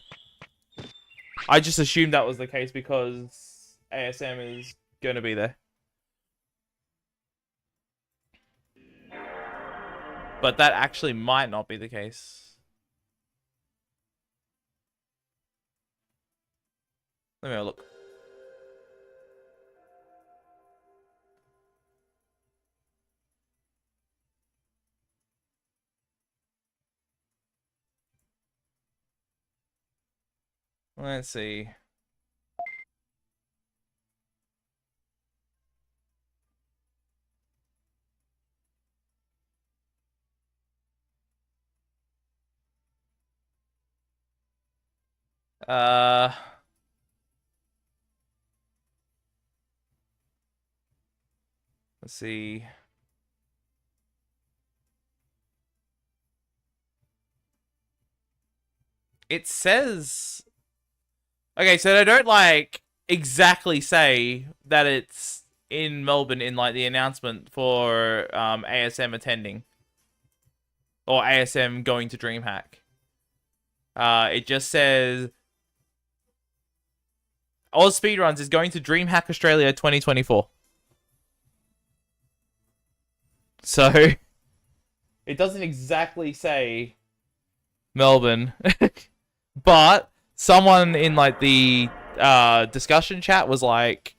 I just assumed that was the case because ASM is going to be there. But that actually might not be the case. Let me have a look. Let's see. Let's see. It says... Okay, so they don't, like, exactly say that it's in Melbourne in, like, the announcement for ASM attending. Or ASM going to DreamHack. It just says... Oz Speedruns is going to DreamHack Australia 2024. So... It doesn't exactly say Melbourne. But... Someone in, like, the discussion chat was like...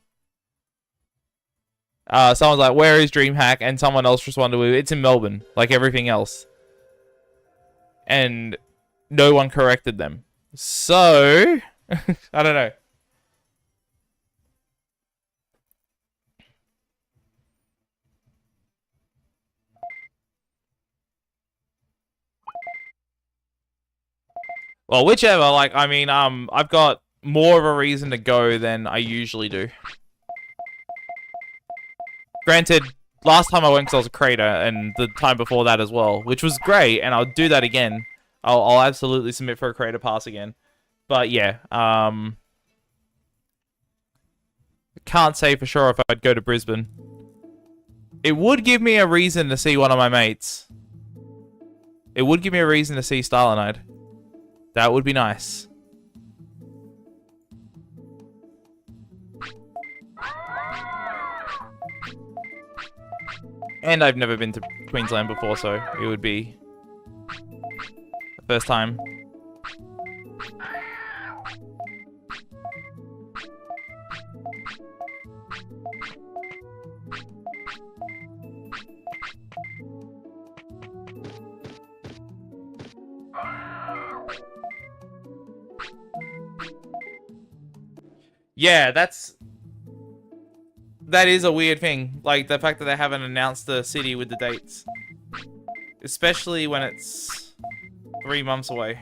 someone's like, where is DreamHack? And someone else responded with, it's in Melbourne, like everything else. And no one corrected them. So... I don't know. Well, whichever, like, I mean, I've got more of a reason to go than I usually do. Granted, last time I went because I was a creator, and the time before that as well, which was great, and I'll do that again. I'll absolutely submit for a creator pass again. But yeah, can't say for sure if I'd go to Brisbane. It would give me a reason to see one of my mates. It would give me a reason to see Starlinite. That would be nice. And I've never been to Queensland before, so it would be the first time. Yeah, that is a weird thing. Like, the fact that they haven't announced the city with the dates. Especially when it's 3 months away.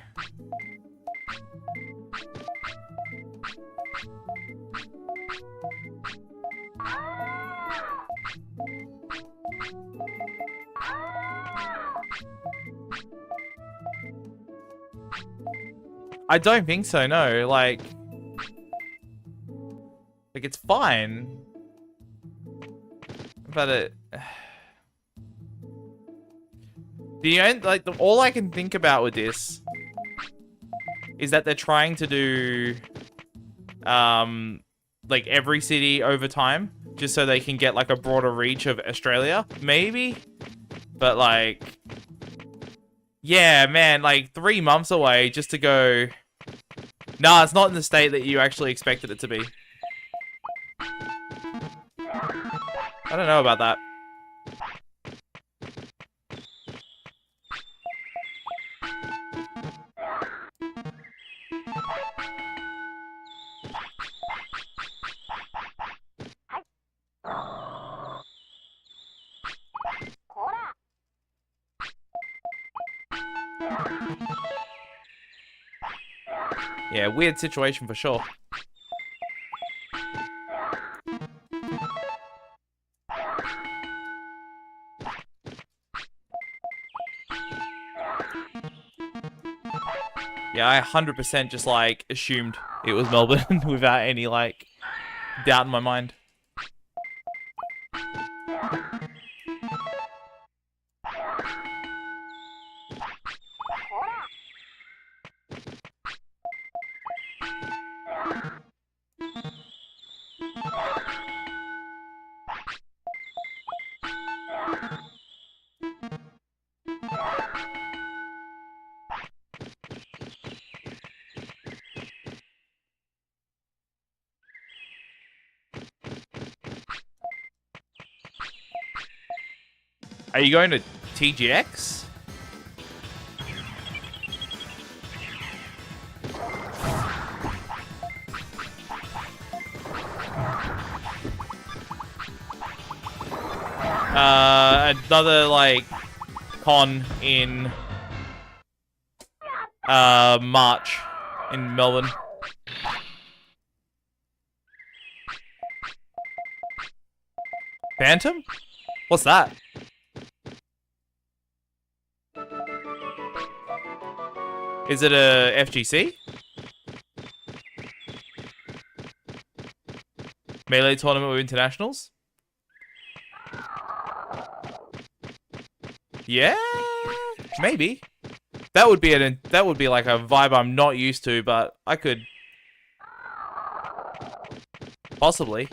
I don't think so, no. Like it's fine. But it... all I can think about with this is that they're trying to do like every city over time, just so they can get like a broader reach of Australia, maybe. But like, yeah, man, like 3 months away just to go. Nah, it's not in the state that you actually expected it to be. I don't know about that. Yeah, weird situation for sure. Yeah, I 100% just like assumed it was Melbourne without any like doubt in my mind. Are you going to TGX? Another like con in March in Melbourne. Phantom? What's that? Is it a FGC? Melee tournament with internationals? Yeah, maybe. That would be like a vibe I'm not used to, but I could possibly.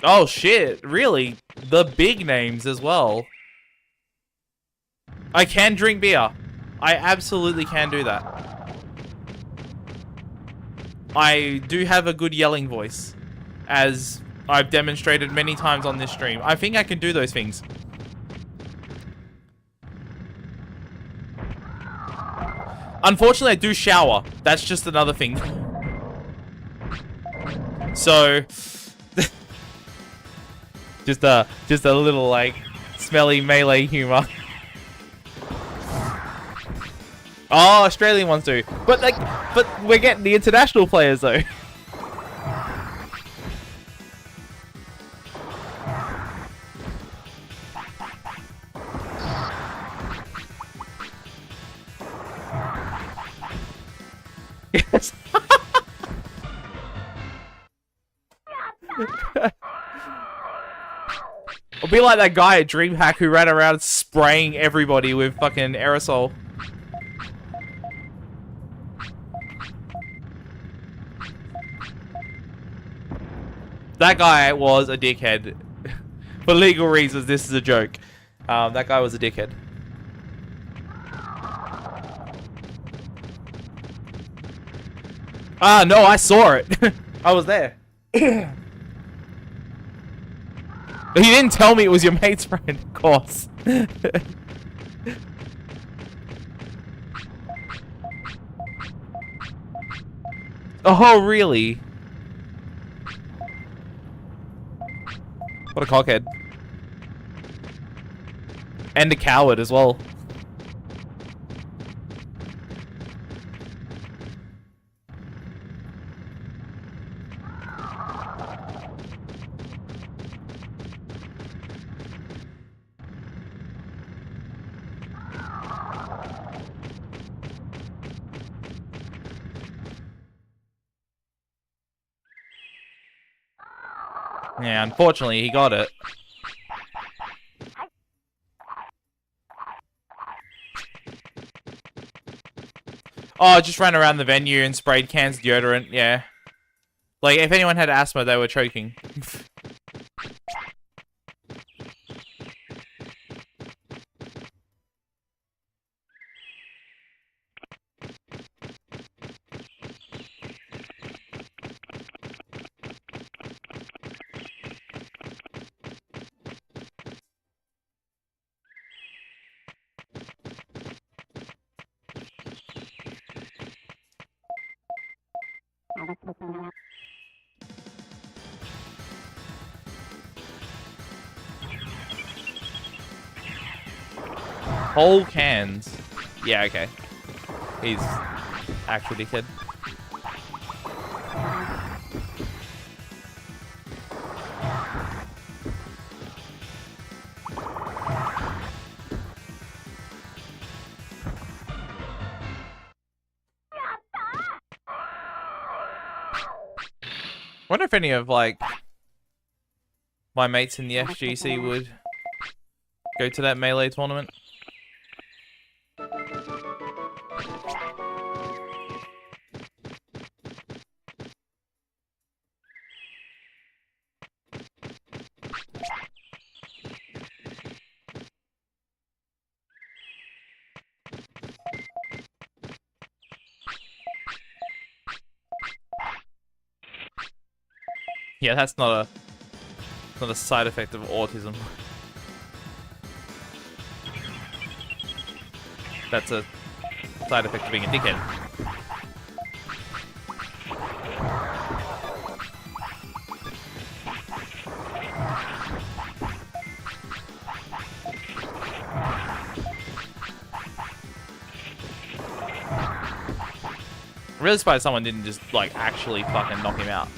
Oh shit, really? The big names as well. I can drink beer. I absolutely can do that. I do have a good yelling voice, as I've demonstrated many times on this stream. I think I can do those things. Unfortunately, I do shower. That's just another thing. So... Just a little like smelly melee humor. Oh, Australian ones do, but we're getting the international players though. Yes. I'll be like that guy at DreamHack who ran around spraying everybody with fucking aerosol. That guy was a dickhead. For legal reasons, this is a joke. That guy was a dickhead. Ah, no, I saw it. I was there. He didn't tell me it was your mate's friend, of course. Oh, really? What a cockhead. And a coward as well. Yeah, unfortunately, he got it. Oh, just ran around the venue and sprayed cans of deodorant, yeah. Like, if anyone had asthma, they were choking. Whole cans. Yeah, okay. He's actually kid. Wonder if any of, like, my mates in the FGC would go to that melee tournament. Yeah, that's not a side effect of autism. That's a side effect of being a dickhead. I'm really surprised someone didn't just, like, actually fucking knock him out.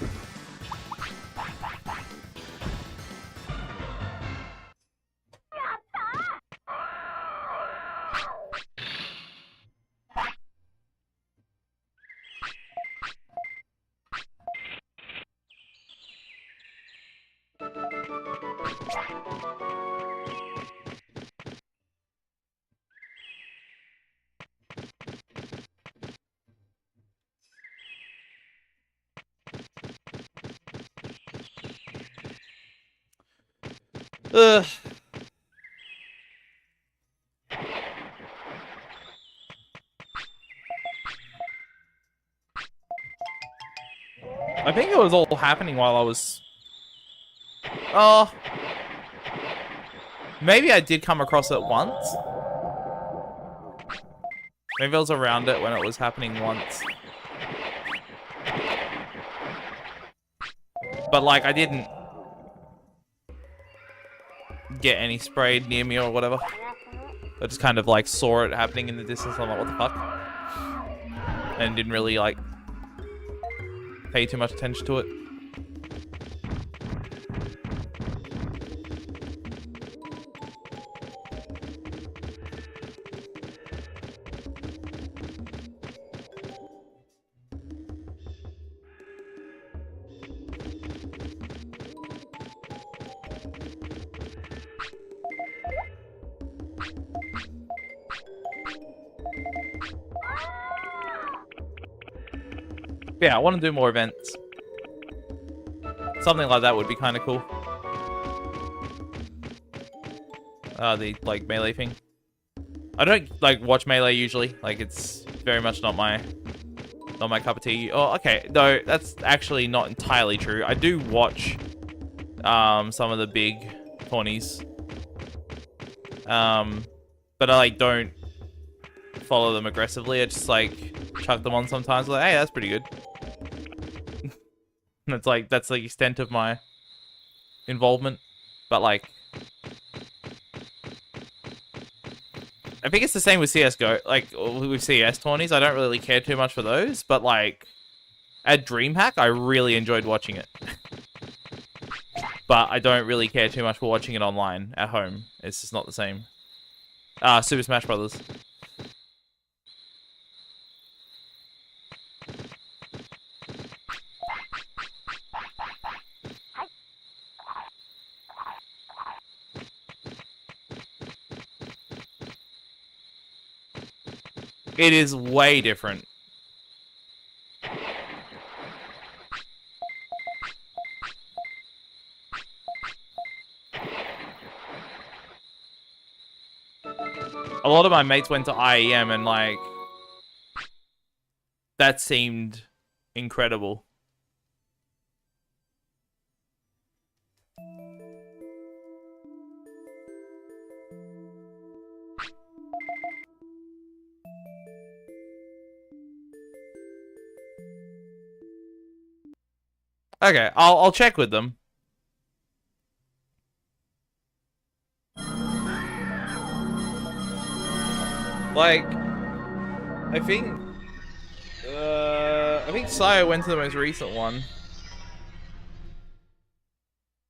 Ugh. I think it was all happening while I was... Oh. Maybe I did come across it once. Maybe I was around it when it was happening once. But, like, I didn't get any sprayed near me or whatever. I just kind of, like, saw it happening in the distance. I'm like, what the fuck? And didn't really, like, pay too much attention to it. Yeah, I want to do more events. Something like that would be kind of cool. The like melee thing. I don't like watch melee usually. Like it's very much not my cup of tea. Oh, okay. No, that's actually not entirely true. I do watch some of the big tourneys. But I like don't follow them aggressively. I just like chuck them on sometimes. Like, hey, that's pretty good. That's the extent of my involvement. But like, I think it's the same with CS:GO. Like with CS tourneys, I don't really care too much for those. But like at DreamHack, I really enjoyed watching it. But I don't really care too much for watching it online at home. It's just not the same. Super Smash Brothers. It is way different. A lot of my mates went to IEM and like that seemed incredible. Okay, I'll check with them. Like, I think Sayo went to the most recent one.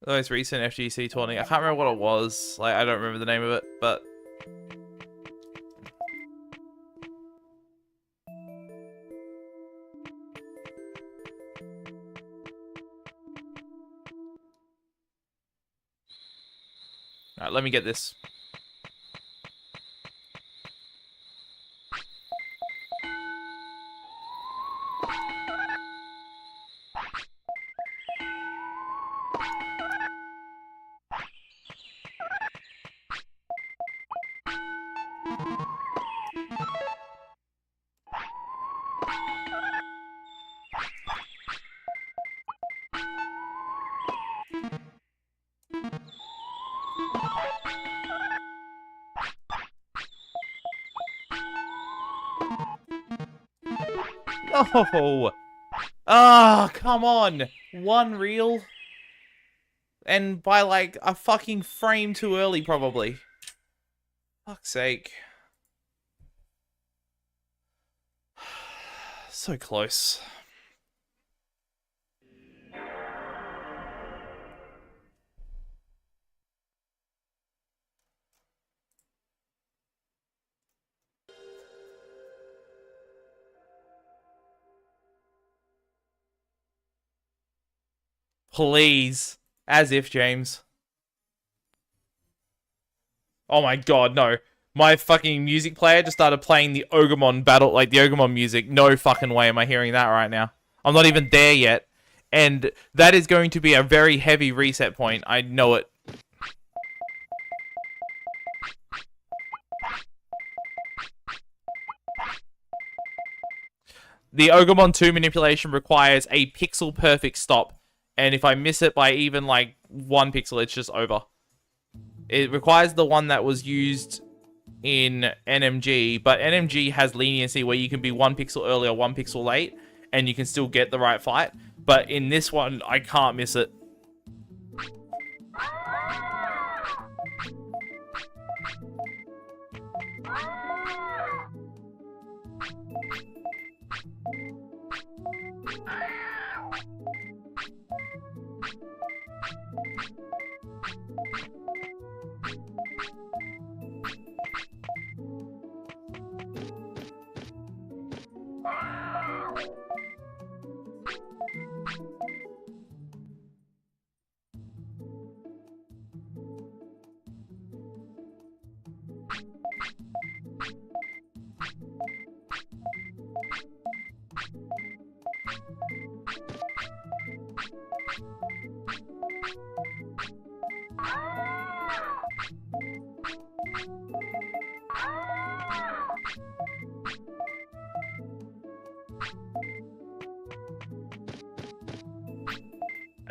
The most recent FGC tournament. I can't remember what it was. Like, I don't remember the name of it, but alright, let me get this. Oh! Ah, come on! One reel? And by like a fucking frame too early, probably. Fuck's sake. So close. Please. As if, James. Oh my god, no. My fucking music player just started playing the Ogremon battle, like the Ogremon music. No fucking way am I hearing that right now. I'm not even there yet. And that is going to be a very heavy reset point. I know it. The Ogremon 2 manipulation requires a pixel perfect stop. And if I miss it by even like 1 pixel, it's just over. It requires the one that was used in NMG, but NMG has leniency where you can be 1 pixel early or 1 pixel late, and you can still get the right fight. But in this one, I can't miss it.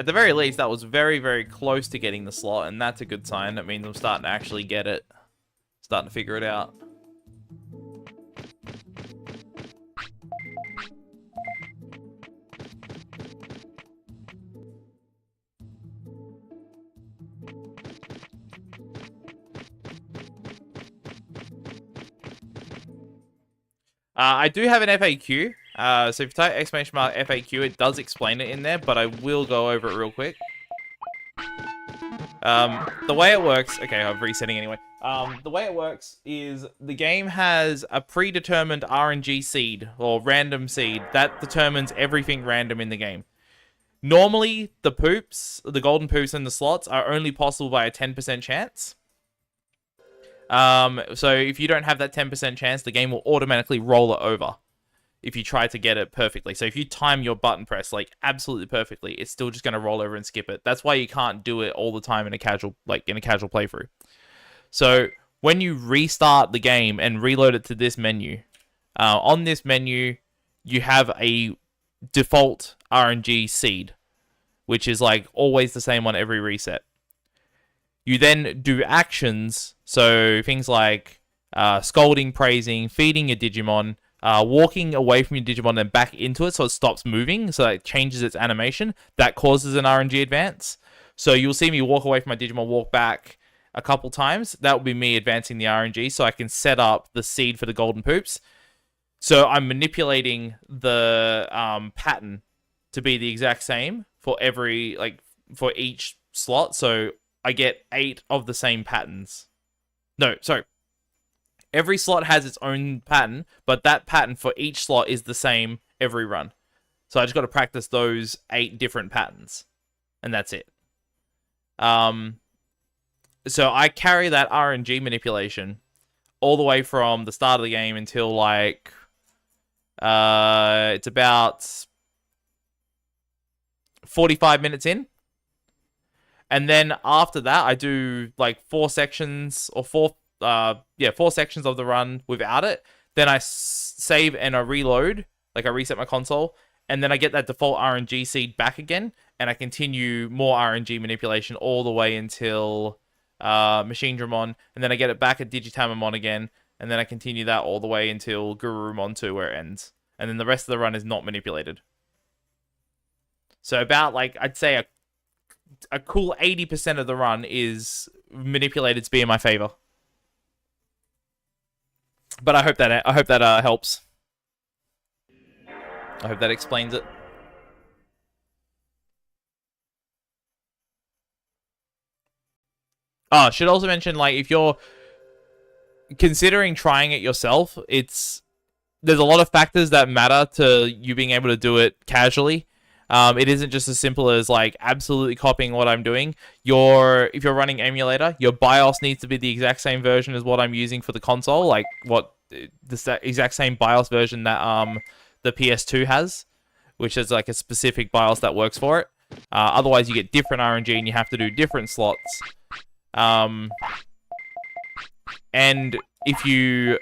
At the very least, that was very, very close to getting the slot, and that's a good sign. That means I'm starting to actually get it. Starting to figure it out. I do have an FAQ. So if you type exclamation mark FAQ, it does explain it in there, but I will go over it real quick. The way it works... Okay, I'm resetting anyway. The way it works is the game has a predetermined RNG seed, or random seed, that determines everything random in the game. Normally, the poops, the golden poops and the slots are only possible by a 10% chance. So if you don't have that 10% chance, the game will automatically roll it over if you try to get it perfectly. So if you time your button press like absolutely perfectly, it's still just going to roll over and skip it. That's why you can't do it all the time in a casual playthrough. So when you restart the game and reload it to this menu, on this menu, you have a default RNG seed, which is like always the same on every reset. You then do actions, so things like scolding, praising, feeding your Digimon, walking away from your Digimon and back into it so it stops moving, so it changes its animation. That causes an RNG advance. So you'll see me walk away from my Digimon, walk back a couple times. That will be me advancing the RNG, so I can set up the seed for the golden poops. So I'm manipulating the pattern to be the exact same for for each slot. So I get 8 of the same patterns. No, sorry. Every slot has its own pattern, but that pattern for each slot is the same every run. So I just got to practice those 8 different patterns. And that's it. So I carry that RNG manipulation all the way from the start of the game until like... it's about 45 minutes in. And then after that, I do like 4 sections of the run without it. Then I save and I reload, like I reset my console, and then I get that default RNG seed back again, and I continue more RNG manipulation all the way until Machine Dramon, and then I get it back at Digitamamon again, and then I continue that all the way until Gururumon 2 where it ends. And then the rest of the run is not manipulated. So about like, I'd say a cool 80% of the run is manipulated to be in my favor. But I hope that helps. I hope that explains it. Oh, should also mention, like, if you're considering trying it yourself, there's a lot of factors that matter to you being able to do it casually. It isn't just as simple as like absolutely copying what I'm doing. If you're running emulator, your BIOS needs to be the exact same version as what I'm using for the console, like the exact same BIOS version that the PS2 has, which is like a specific BIOS that works for it. Otherwise, you get different RNG and you have to do different slots. And if you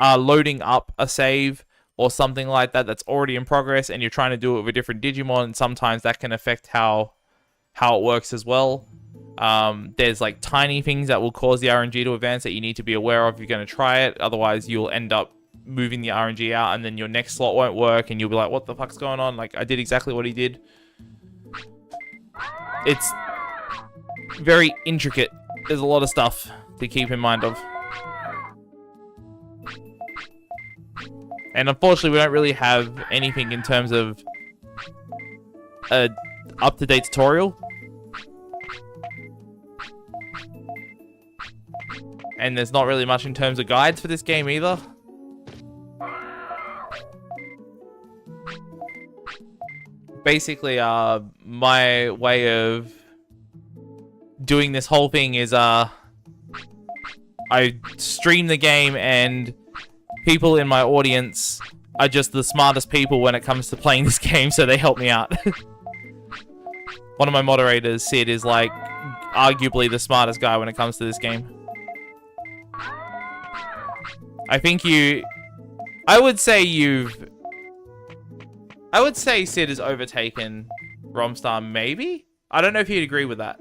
are loading up a save or something like that that's already in progress and you're trying to do it with a different Digimon, and sometimes that can affect how it works as well. There's like tiny things that will cause the RNG to advance that you need to be aware of if you're going to try it. Otherwise, you'll end up moving the RNG out and then your next slot won't work and you'll be like, what the fuck's going on? Like, I did exactly what he did. It's very intricate. There's a lot of stuff to keep in mind of. And unfortunately, we don't really have anything in terms of a up-to-date tutorial. And there's not really much in terms of guides for this game either. Basically, my way of doing this whole thing is I stream the game, and people in my audience are just the smartest people when it comes to playing this game, so they help me out. One of my moderators, Sid, is like arguably the smartest guy when it comes to this game. I would say Sid has overtaken Romstar, maybe? I don't know if he'd agree with that.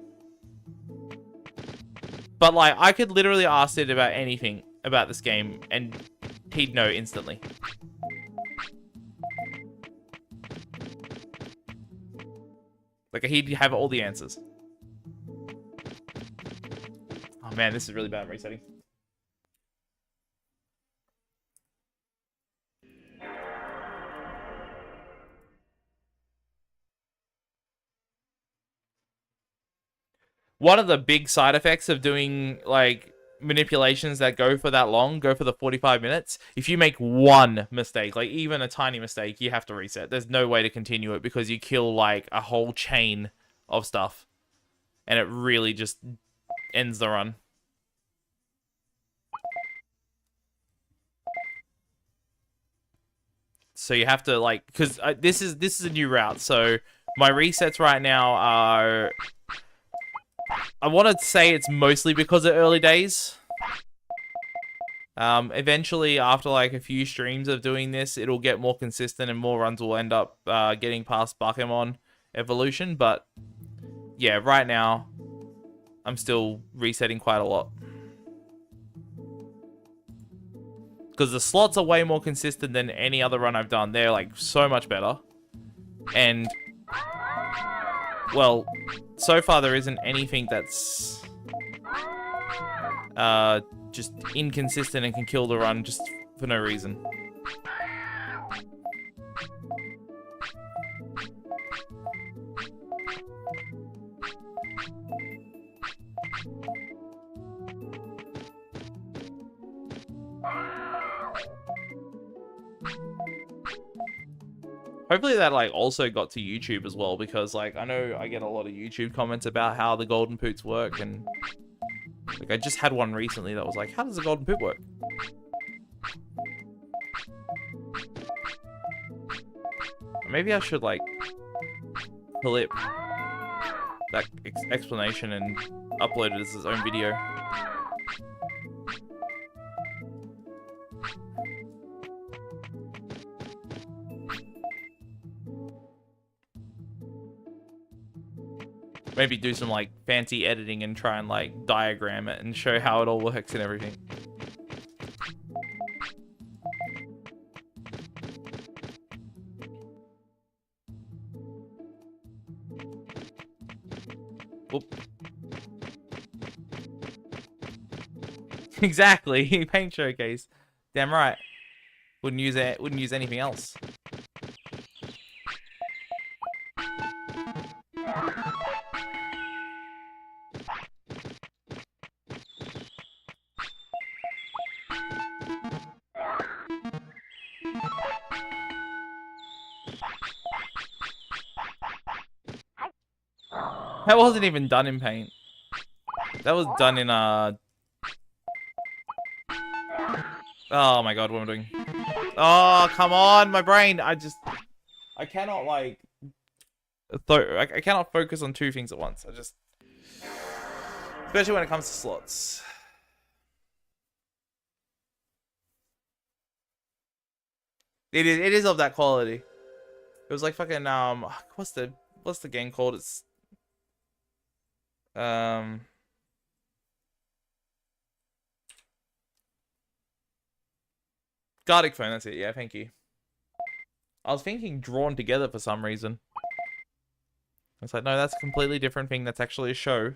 But, like, I could literally ask it about anything about this game, and he'd know instantly. Like, he'd have all the answers. Oh, man, this is really bad. I'm resetting. One of the big side effects of doing, like, manipulations that go for that long, go for the 45 minutes, if you make one mistake, like, even a tiny mistake, you have to reset. There's no way to continue it because you kill, like, a whole chain of stuff. And it really just ends the run. So you have to, like, because this is a new route, so my resets right now are... I want to say it's mostly because of early days. Eventually, after like a few streams of doing this, it'll get more consistent and more runs will end up getting past Pokemon evolution. But yeah, right now, I'm still resetting quite a lot. Because the slots are way more consistent than any other run I've done. They're like so much better. And... well, so far there isn't anything that's just inconsistent and can kill the run just for no reason. Hopefully that, like, also got to YouTube as well, because, like, I know I get a lot of YouTube comments about how the golden poots work, and, like, I just had one recently that was like, how does the golden poot work? Maybe I should, like, clip that explanation and upload it as its own video. Maybe do some, like, fancy editing and try and, like, diagram it and show how it all works and everything. Whoop. Exactly. Paint showcase. Damn right. Wouldn't use it. Wouldn't use anything else. That wasn't even done in paint. That was done in oh my god, what am I doing? Oh, come on, my brain. I cannot, like, I cannot focus on two things at once. Especially when it comes to slots. It is of that quality. It was like fucking what's the game called? It's Gartic Phone, that's it. Yeah, thank you. I was thinking Drawn Together for some reason. It's like, no, that's a completely different thing. That's actually a show.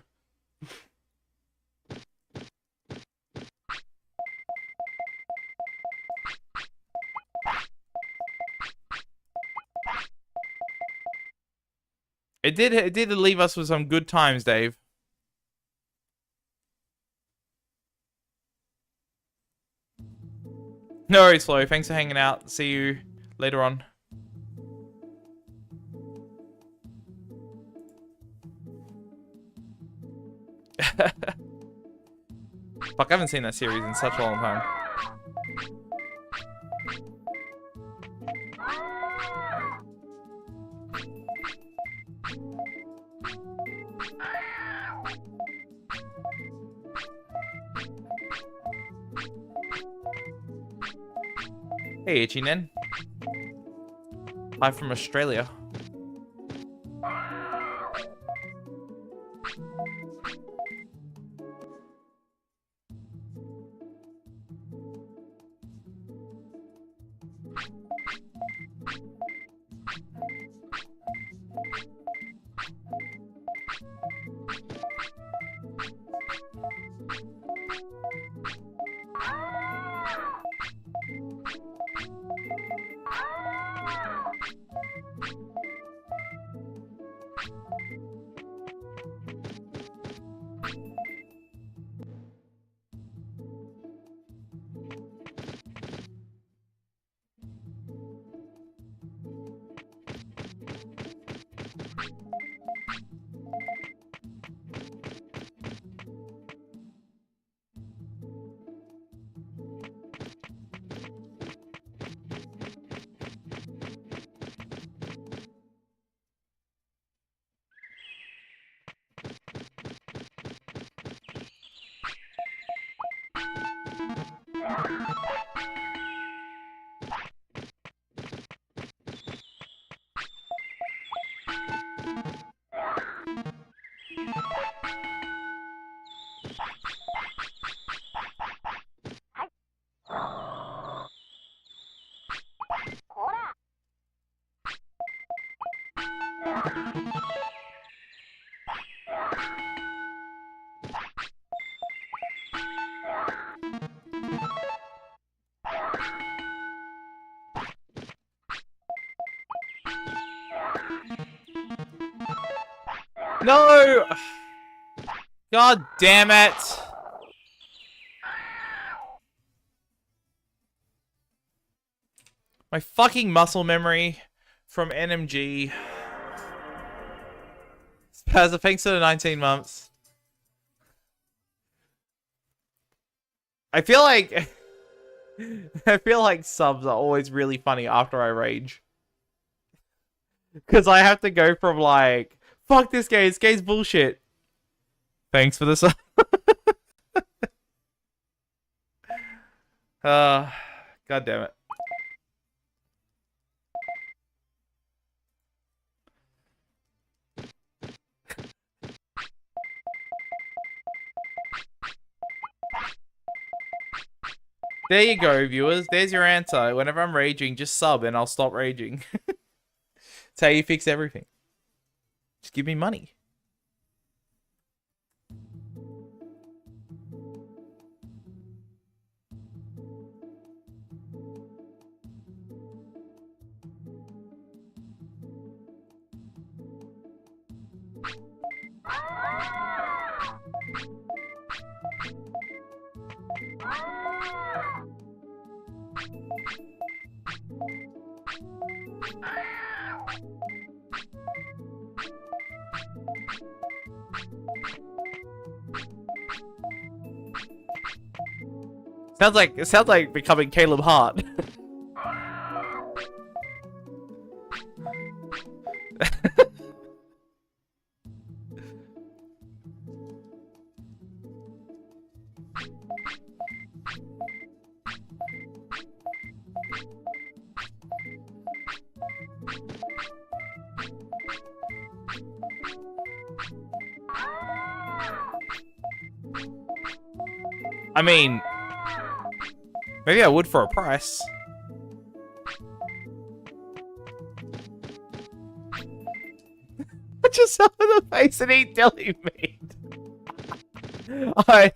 It did leave us with some good times, Dave. No worries, Flo. Thanks for hanging out. See you later on. Fuck, I haven't seen that series in such a long time. Hey, Itchy Nen. Hi from Australia. No! God damn it! My fucking muscle memory from NMG. Spazza, thanks for the 19 months. I feel like subs are always really funny after I rage. Because I have to go from like, fuck this game's bullshit. Thanks for the sub. God damn it. There you go, viewers. There's your answer. Whenever I'm raging, just sub and I'll stop raging. That's how you fix everything. Just give me money. It sounds like becoming Caleb Hart. I mean, maybe I would for a price. Just open the face and eat deli meat. I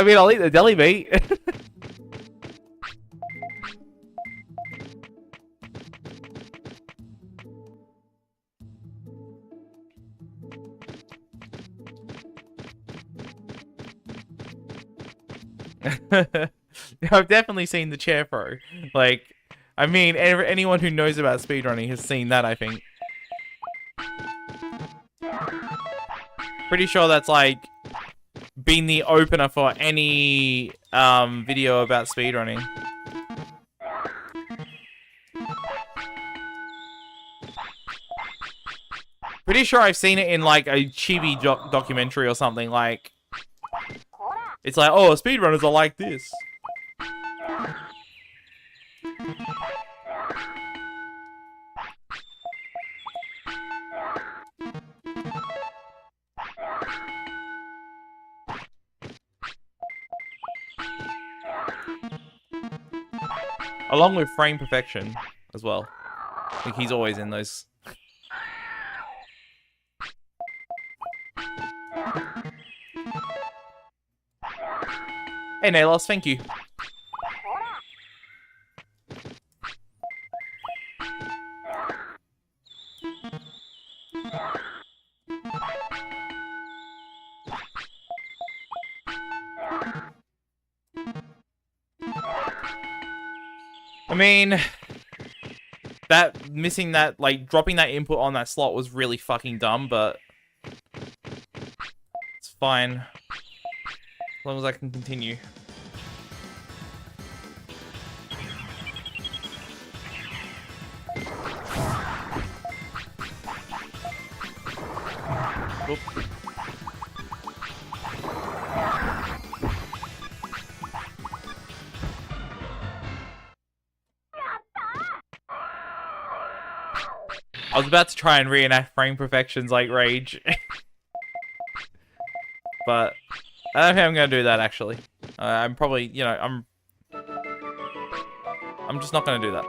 mean, I'll eat the deli meat. I've definitely seen the chair throw. Like, I mean, anyone who knows about speedrunning has seen that, I think. Pretty sure that's, like, been the opener for any video about speedrunning. Pretty sure I've seen it in, like, a chibi documentary or something, like... It's like, oh, speedrunners are like this. Along with frame perfection as well. I think he's always in those. Hey, Nalos, thank you. I mean, that missing that, like, dropping that input on that slot was really fucking dumb, but it's fine. As long as I can continue. Oop. I was about to try and reenact frame perfections like Rage. But I don't think I'm going to do that, actually. I'm probably, you know, I'm just not going to do that.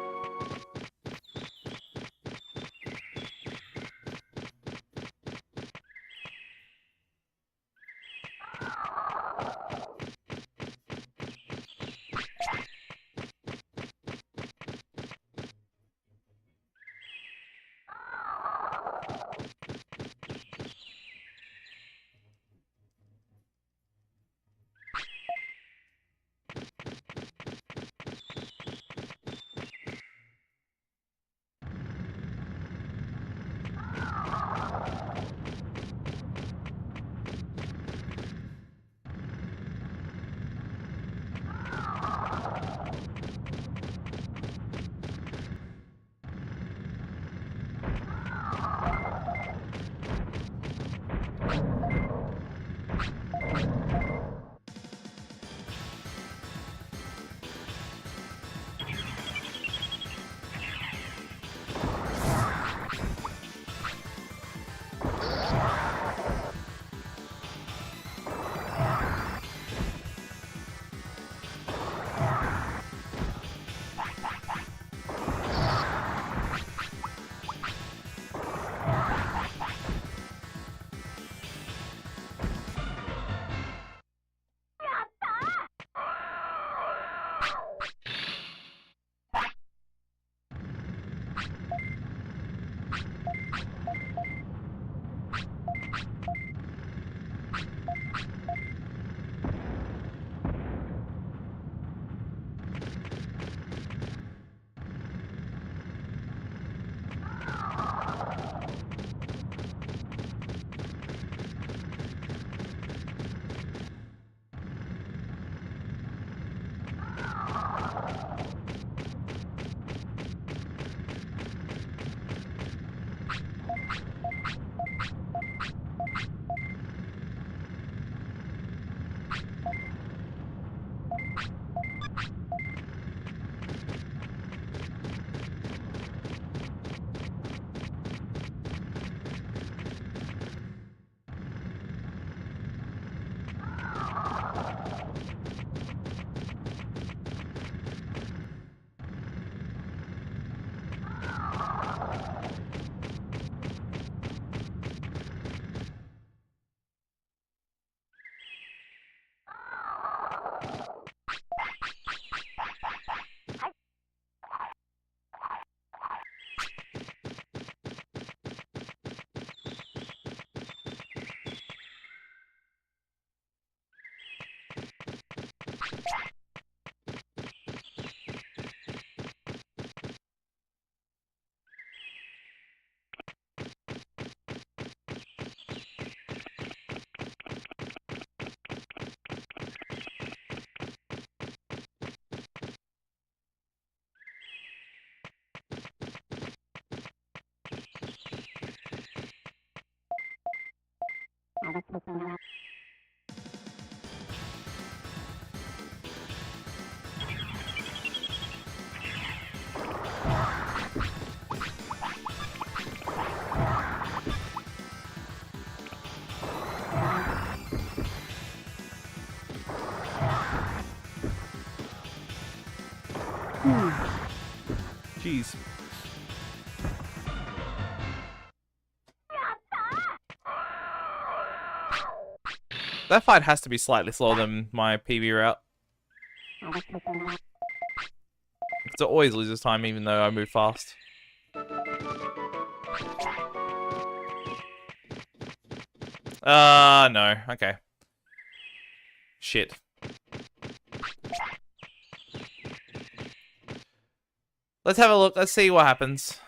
Jeez. That fight has to be slightly slower than my PB route. Because it always loses time even though I move fast. No. Okay. Shit. Let's have a look. Let's see what happens.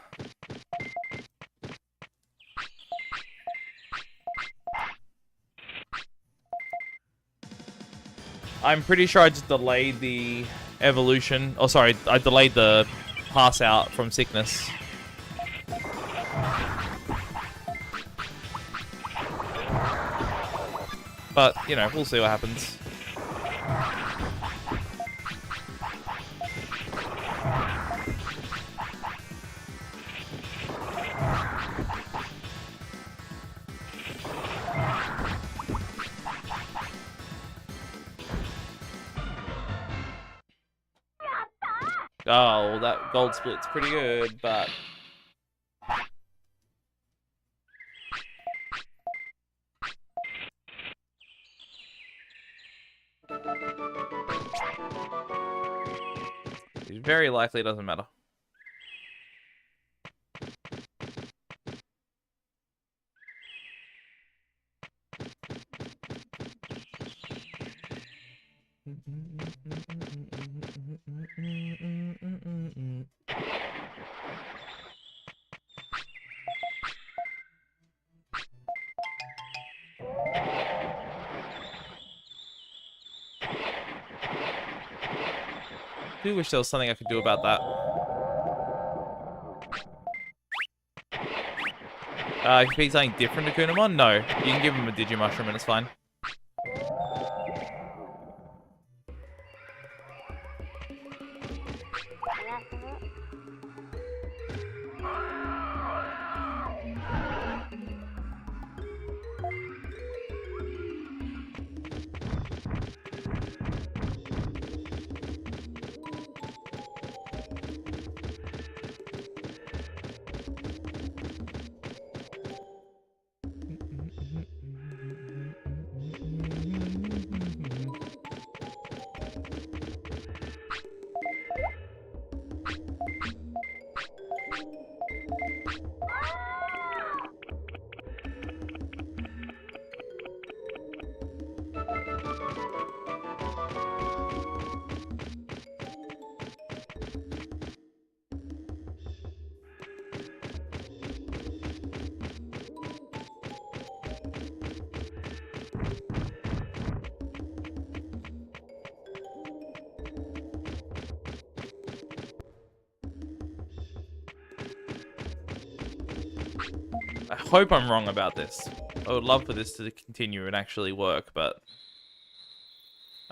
I'm pretty sure I just delayed the evolution. Oh, sorry. I delayed the pass out from sickness. But, you know, we'll see what happens. Oh, well, that gold split's pretty good, but... It very likely doesn't matter. I do wish there was something I could do about that. If you feed something different to Kunamon? No. You can give him a Digimushroom and it's fine. I hope I'm wrong about this. I would love for this to continue and actually work, but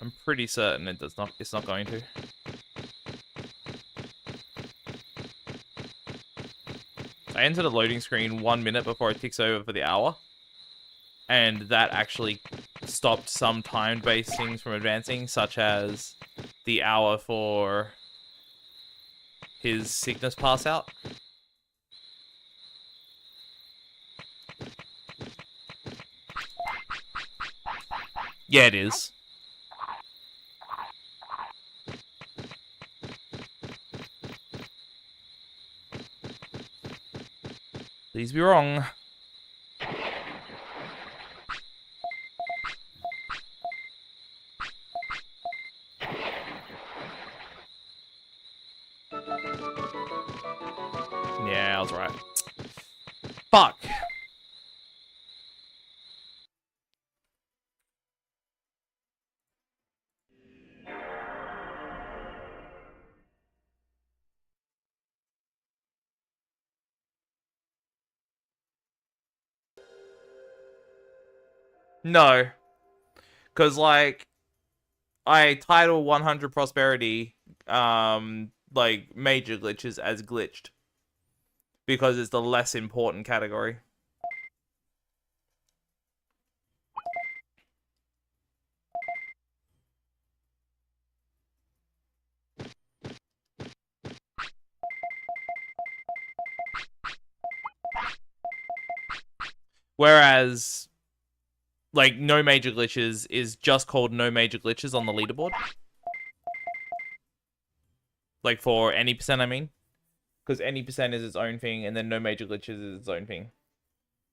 I'm pretty certain it's not going to. I entered a loading screen 1 minute before it ticks over for the hour, and that actually stopped some time-based things from advancing, such as the hour for his sickness pass out. Yeah, it is. Please be wrong. Yeah, I was right. Fuck. No. Because, like, I title 100 Prosperity, like, major glitches as glitched. Because it's the less important category. Whereas, like, no major glitches is just called no major glitches on the leaderboard. Like, for any percent, I mean. Because any percent is its own thing, and then no major glitches is its own thing.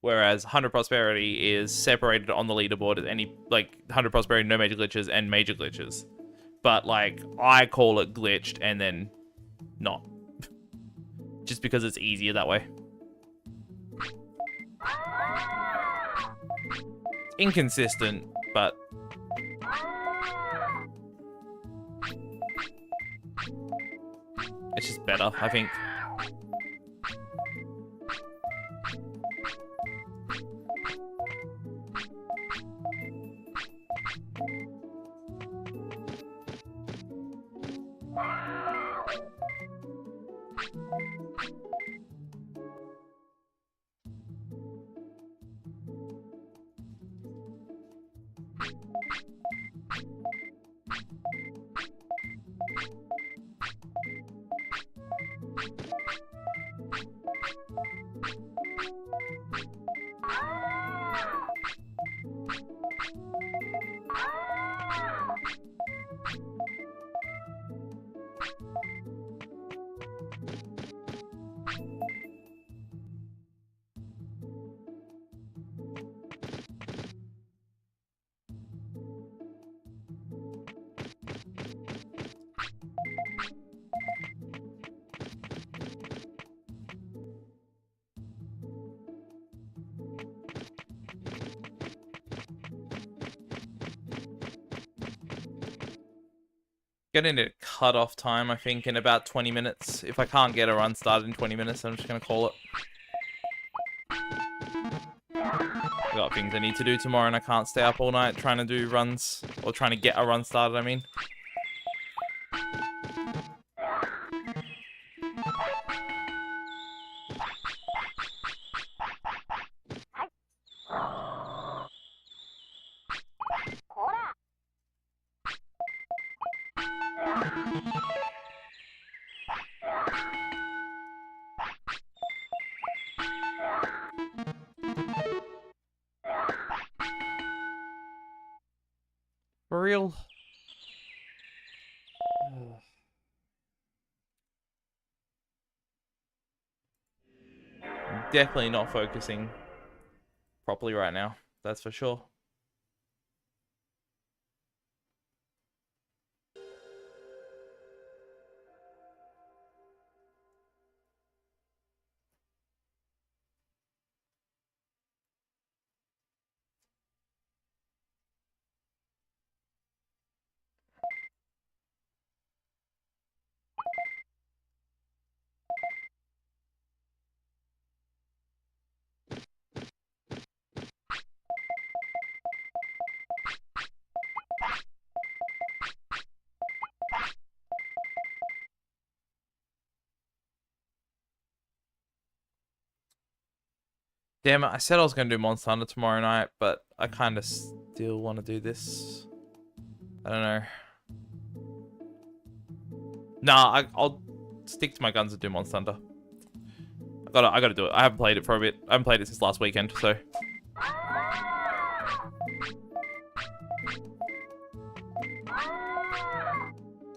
Whereas 100 Prosperity is separated on the leaderboard as any, like, 100 Prosperity, no major glitches, and major glitches. But, like, I call it glitched and then not. Just because it's easier that way. Inconsistent, but it's just better, I think. Getting a cut-off time, I think, in about 20 minutes. If I can't get a run started in 20 minutes, I'm just going to call it. I got things I need to do tomorrow, and I can't stay up all night trying to do runs. Or trying to get a run started, I mean. For real? I'm definitely not focusing properly right now. That's for sure. Damn it, I said I was going to do Monster Hunter tomorrow night, but I kind of still want to do this. I don't know. Nah, I'll stick to my guns and do Monster Hunter. I gotta do it. I haven't played it for a bit. I haven't played it since last weekend, so.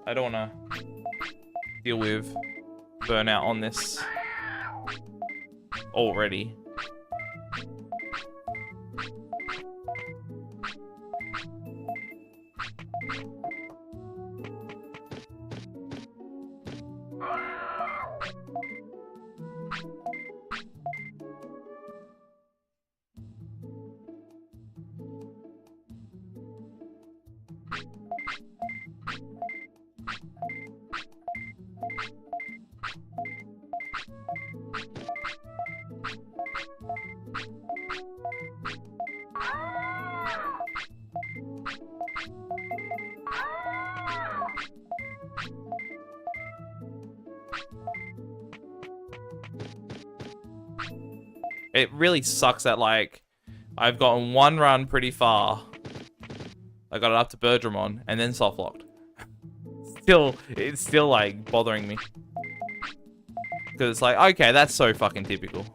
I don't want to deal with burnout on this already. It really sucks that, like, I've gotten one run pretty far. I got it up to Bergermon and then soft locked. It's still like bothering me. Because it's like, okay, that's so fucking typical.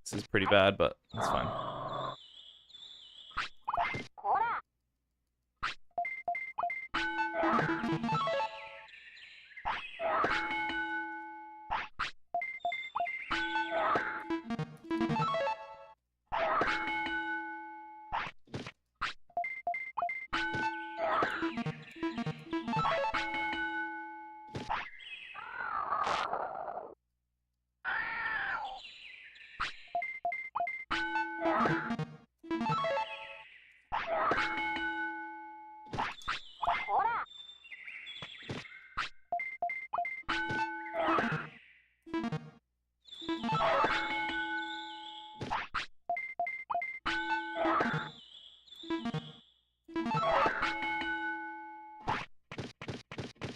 This is pretty bad, but that's fine.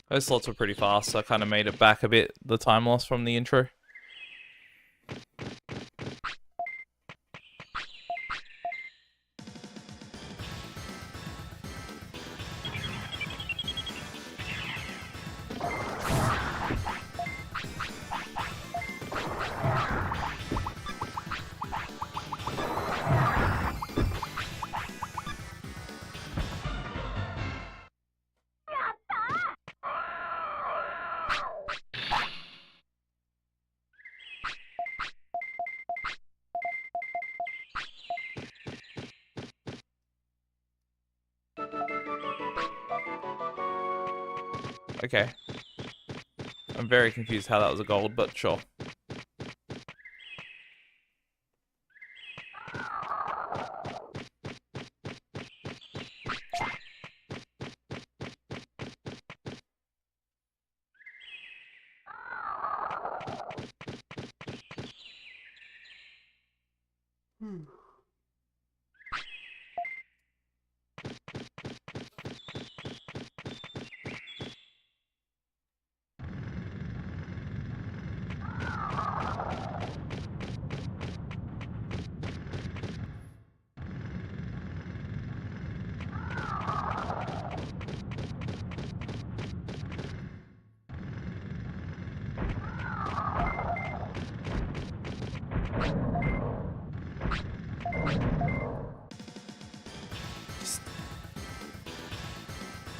Those slots were pretty fast, so I kind of made it back a bit, the time loss from the intro. Okay. I'm very confused how that was a gold, but sure.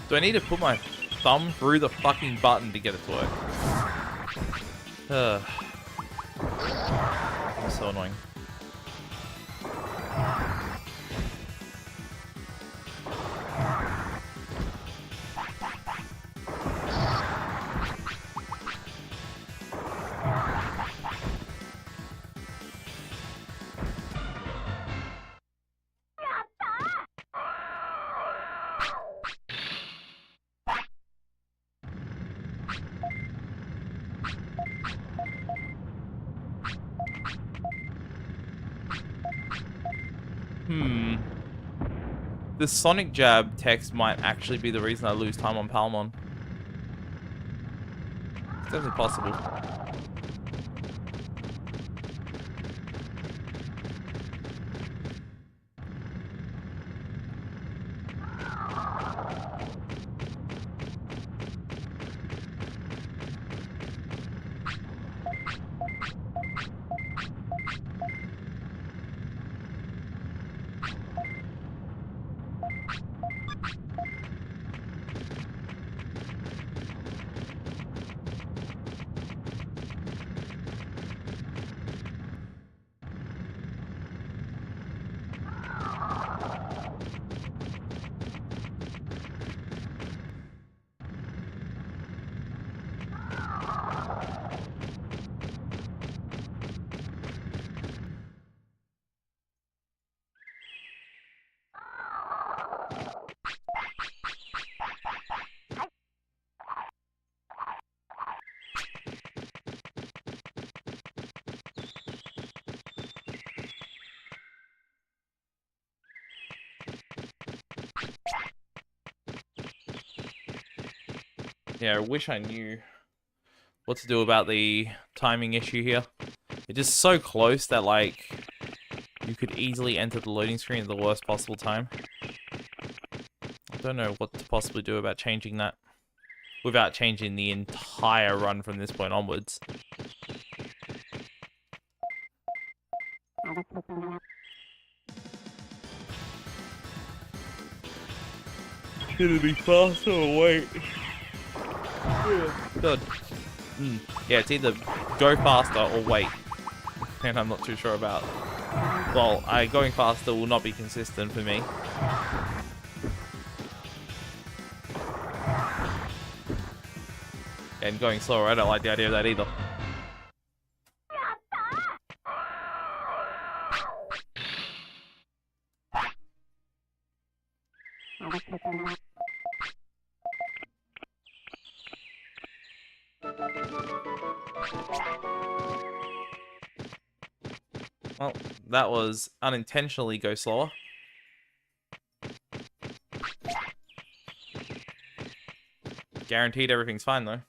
Do I need to put my thumb through the fucking button to get it to work? That's so annoying. The Sonic Jab text might actually be the reason I lose time on Palmon. It's definitely possible. Yeah, I wish I knew what to do about the timing issue here. It's just so close that, like, you could easily enter the loading screen at the worst possible time. I don't know what to possibly do about changing that without changing the entire run from this point onwards. It'll be faster or wait. Good. Yeah, it's either go faster or wait. And I'm not too sure about. Well, going faster will not be consistent for me. And going slower, I don't like the idea of that either. Well, that was unintentionally go slower. Guaranteed everything's fine though.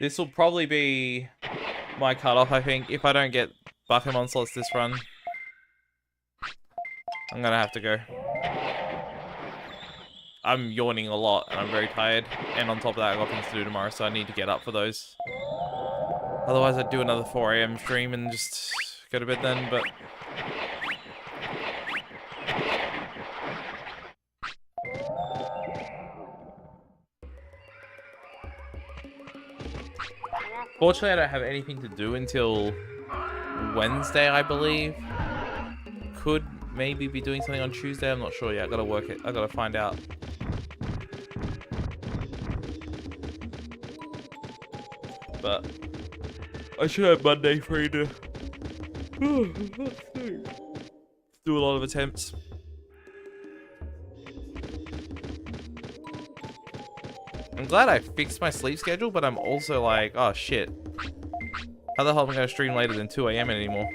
This will probably be my cutoff, I think. If I don't get Bakuman slots this run, I'm gonna have to go. I'm yawning a lot, and I'm very tired. And on top of that, I got things to do tomorrow, so I need to get up for those. Otherwise, I'd do another 4 AM stream and just go to bed then, but... Fortunately, I don't have anything to do until Wednesday, I believe. Could maybe be doing something on Tuesday, I'm not sure yet. I gotta work it. I gotta find out. But I should have Monday free to do a lot of attempts. I'm glad I fixed my sleep schedule, but I'm also like, oh shit. How the hell am I going to stream later than 2 AM anymore?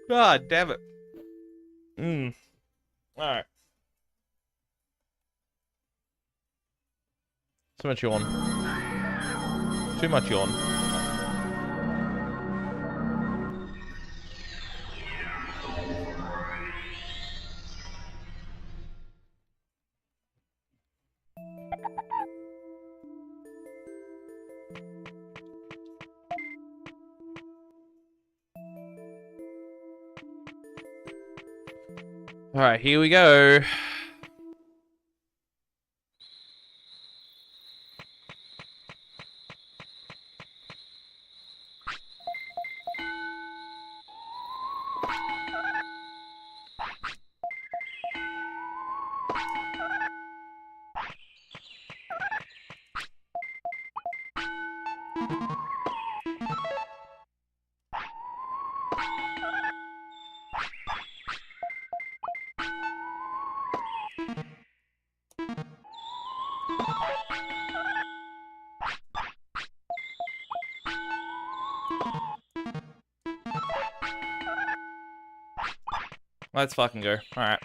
God damn it. Alright. Too much yawn. Too much yawn. Alright, here we go. Let's fucking go. Alright.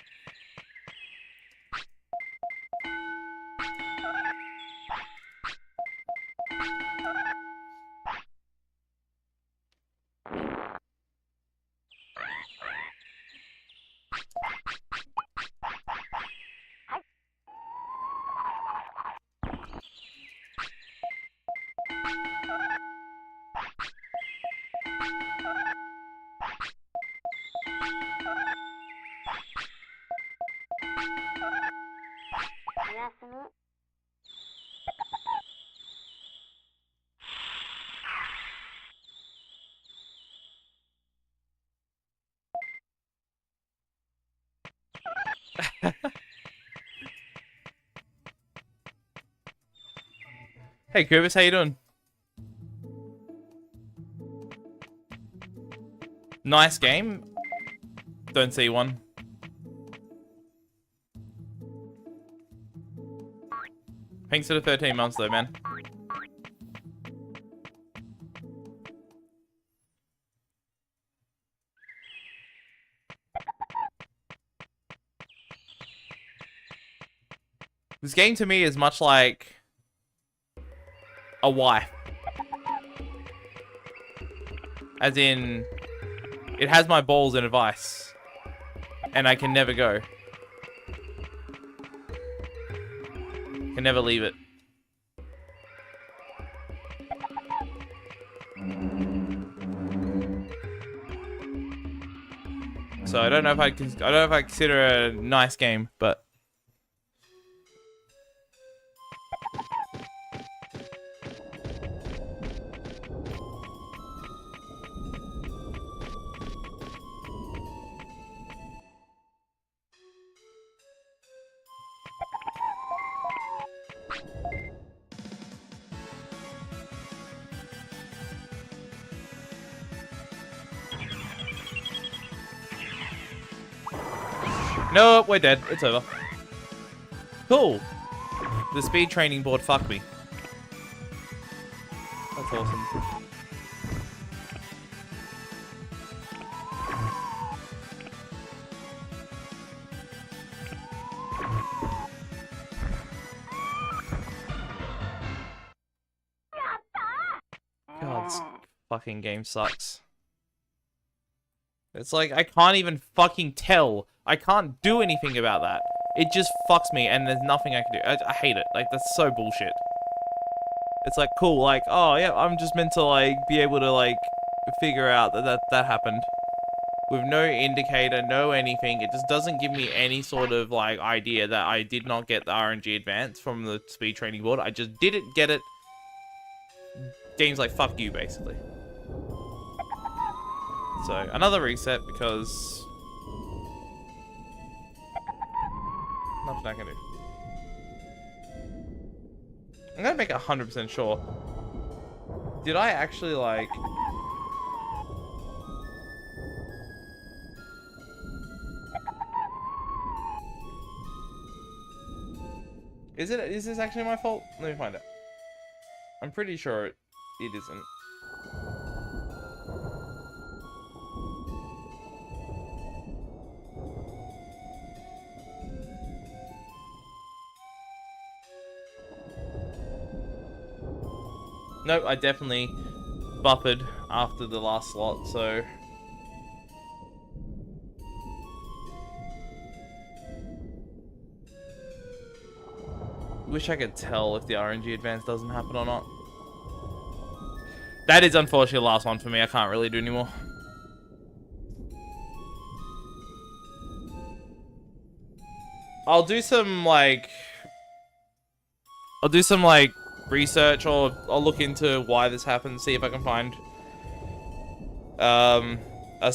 Hey, Kubis, how you doing? Nice game. Don't see one. Thanks for the 13 months though, man. This game to me is much like a wife. As in, it has my balls in a vice. And I can never go. Can never leave it. So I don't know if I consider it a nice game, but nope, we're dead. It's over. Cool. The speed training board fucked me. That's awesome. God, this fucking game sucks. It's like, I can't even fucking tell. I can't do anything about that. It just fucks me and there's nothing I can do. I hate it. Like, that's so bullshit. It's like, cool, like, oh yeah, I'm just meant to like, be able to like, figure out that happened. With no indicator, no anything. It just doesn't give me any sort of like, idea that I did not get the RNG advance from the speed training board. I just didn't get it. Game's like, fuck you, basically. So, another reset because nothing I can do. I'm gonna make 100% sure. Did I actually, like... Is this actually my fault? Let me find out. I'm pretty sure it isn't. Nope, I definitely buffered after the last slot, so... Wish I could tell if the RNG advance doesn't happen or not. That is unfortunately the last one for me. I can't really do anymore. I'll do some, like... research, or I'll look into why this happened, see if I can find a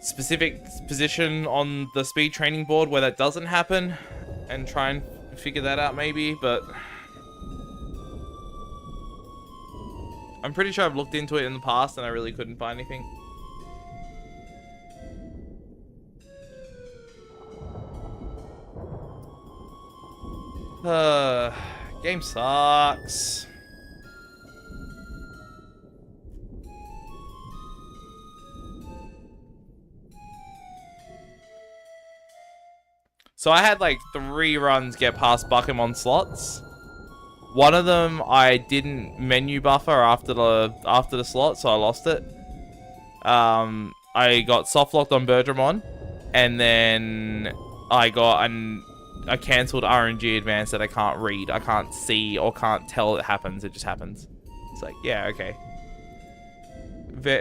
specific position on the speed training board where that doesn't happen, and try and figure that out maybe, but I'm pretty sure I've looked into it in the past and I really couldn't find anything. Game sucks. So I had like 3 runs get past Buckemon slots. One of them I didn't menu buffer after the slot, so I lost it. I got soft locked on Bergermon, and then I got a cancelled RNG advance that I can't read, I can't see, or can't tell it happens. It just happens. It's like, yeah, okay.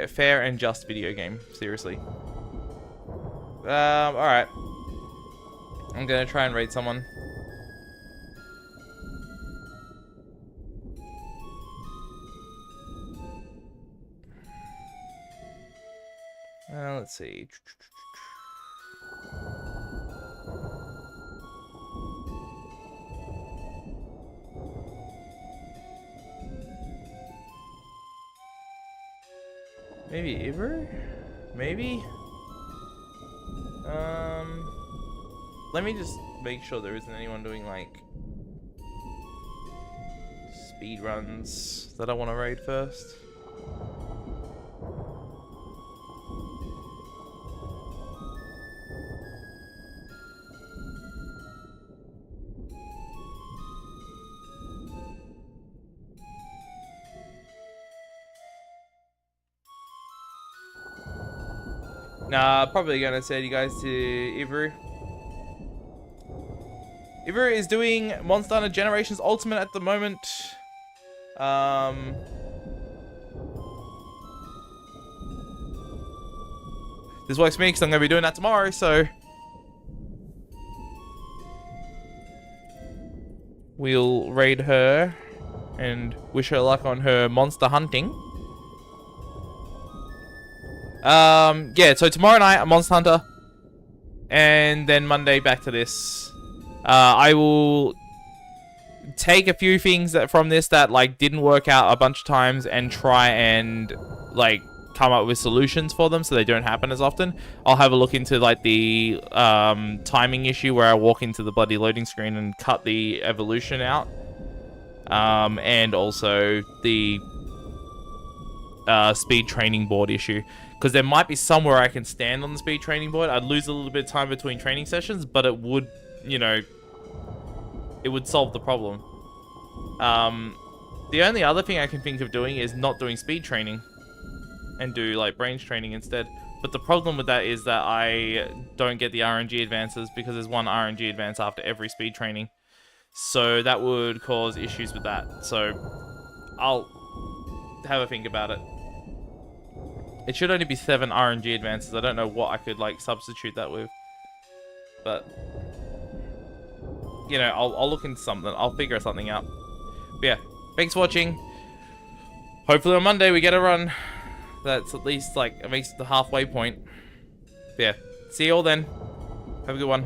Fair and just video game, seriously. Alright. I'm gonna try and raid someone. Let's see. Maybe Ivory? Maybe? Let me just make sure there isn't anyone doing like speedruns that I want to raid first. Nah, probably gonna send you guys to Ivory. Ivory is doing Monster Hunter Generations Ultimate at the moment. This works for me because I'm gonna be doing that tomorrow, so we'll raid her and wish her luck on her monster hunting. Yeah, so tomorrow night I'm Monster Hunter, and then Monday back to this. I will take a few things from this that like didn't work out a bunch of times and try and like come up with solutions for them so they don't happen as often. I'll have a look into like the timing issue where I walk into the bloody loading screen and cut the evolution out, and also the speed training board issue. Because there might be somewhere I can stand on the speed training board. I'd lose a little bit of time between training sessions, but it would, you know, it would solve the problem. The only other thing I can think of doing is not doing speed training and do like brains training instead. But the problem with that is that I don't get the RNG advances because there's one RNG advance after every speed training. So that would cause issues with that. So I'll have a think about it. It should only be 7 RNG advances. I don't know what I could like substitute that with, but you know, I'll look into something. I'll figure something out. But yeah, thanks for watching. Hopefully on Monday we get a run that's at least like at least the halfway point. But yeah, see you all then. Have a good one.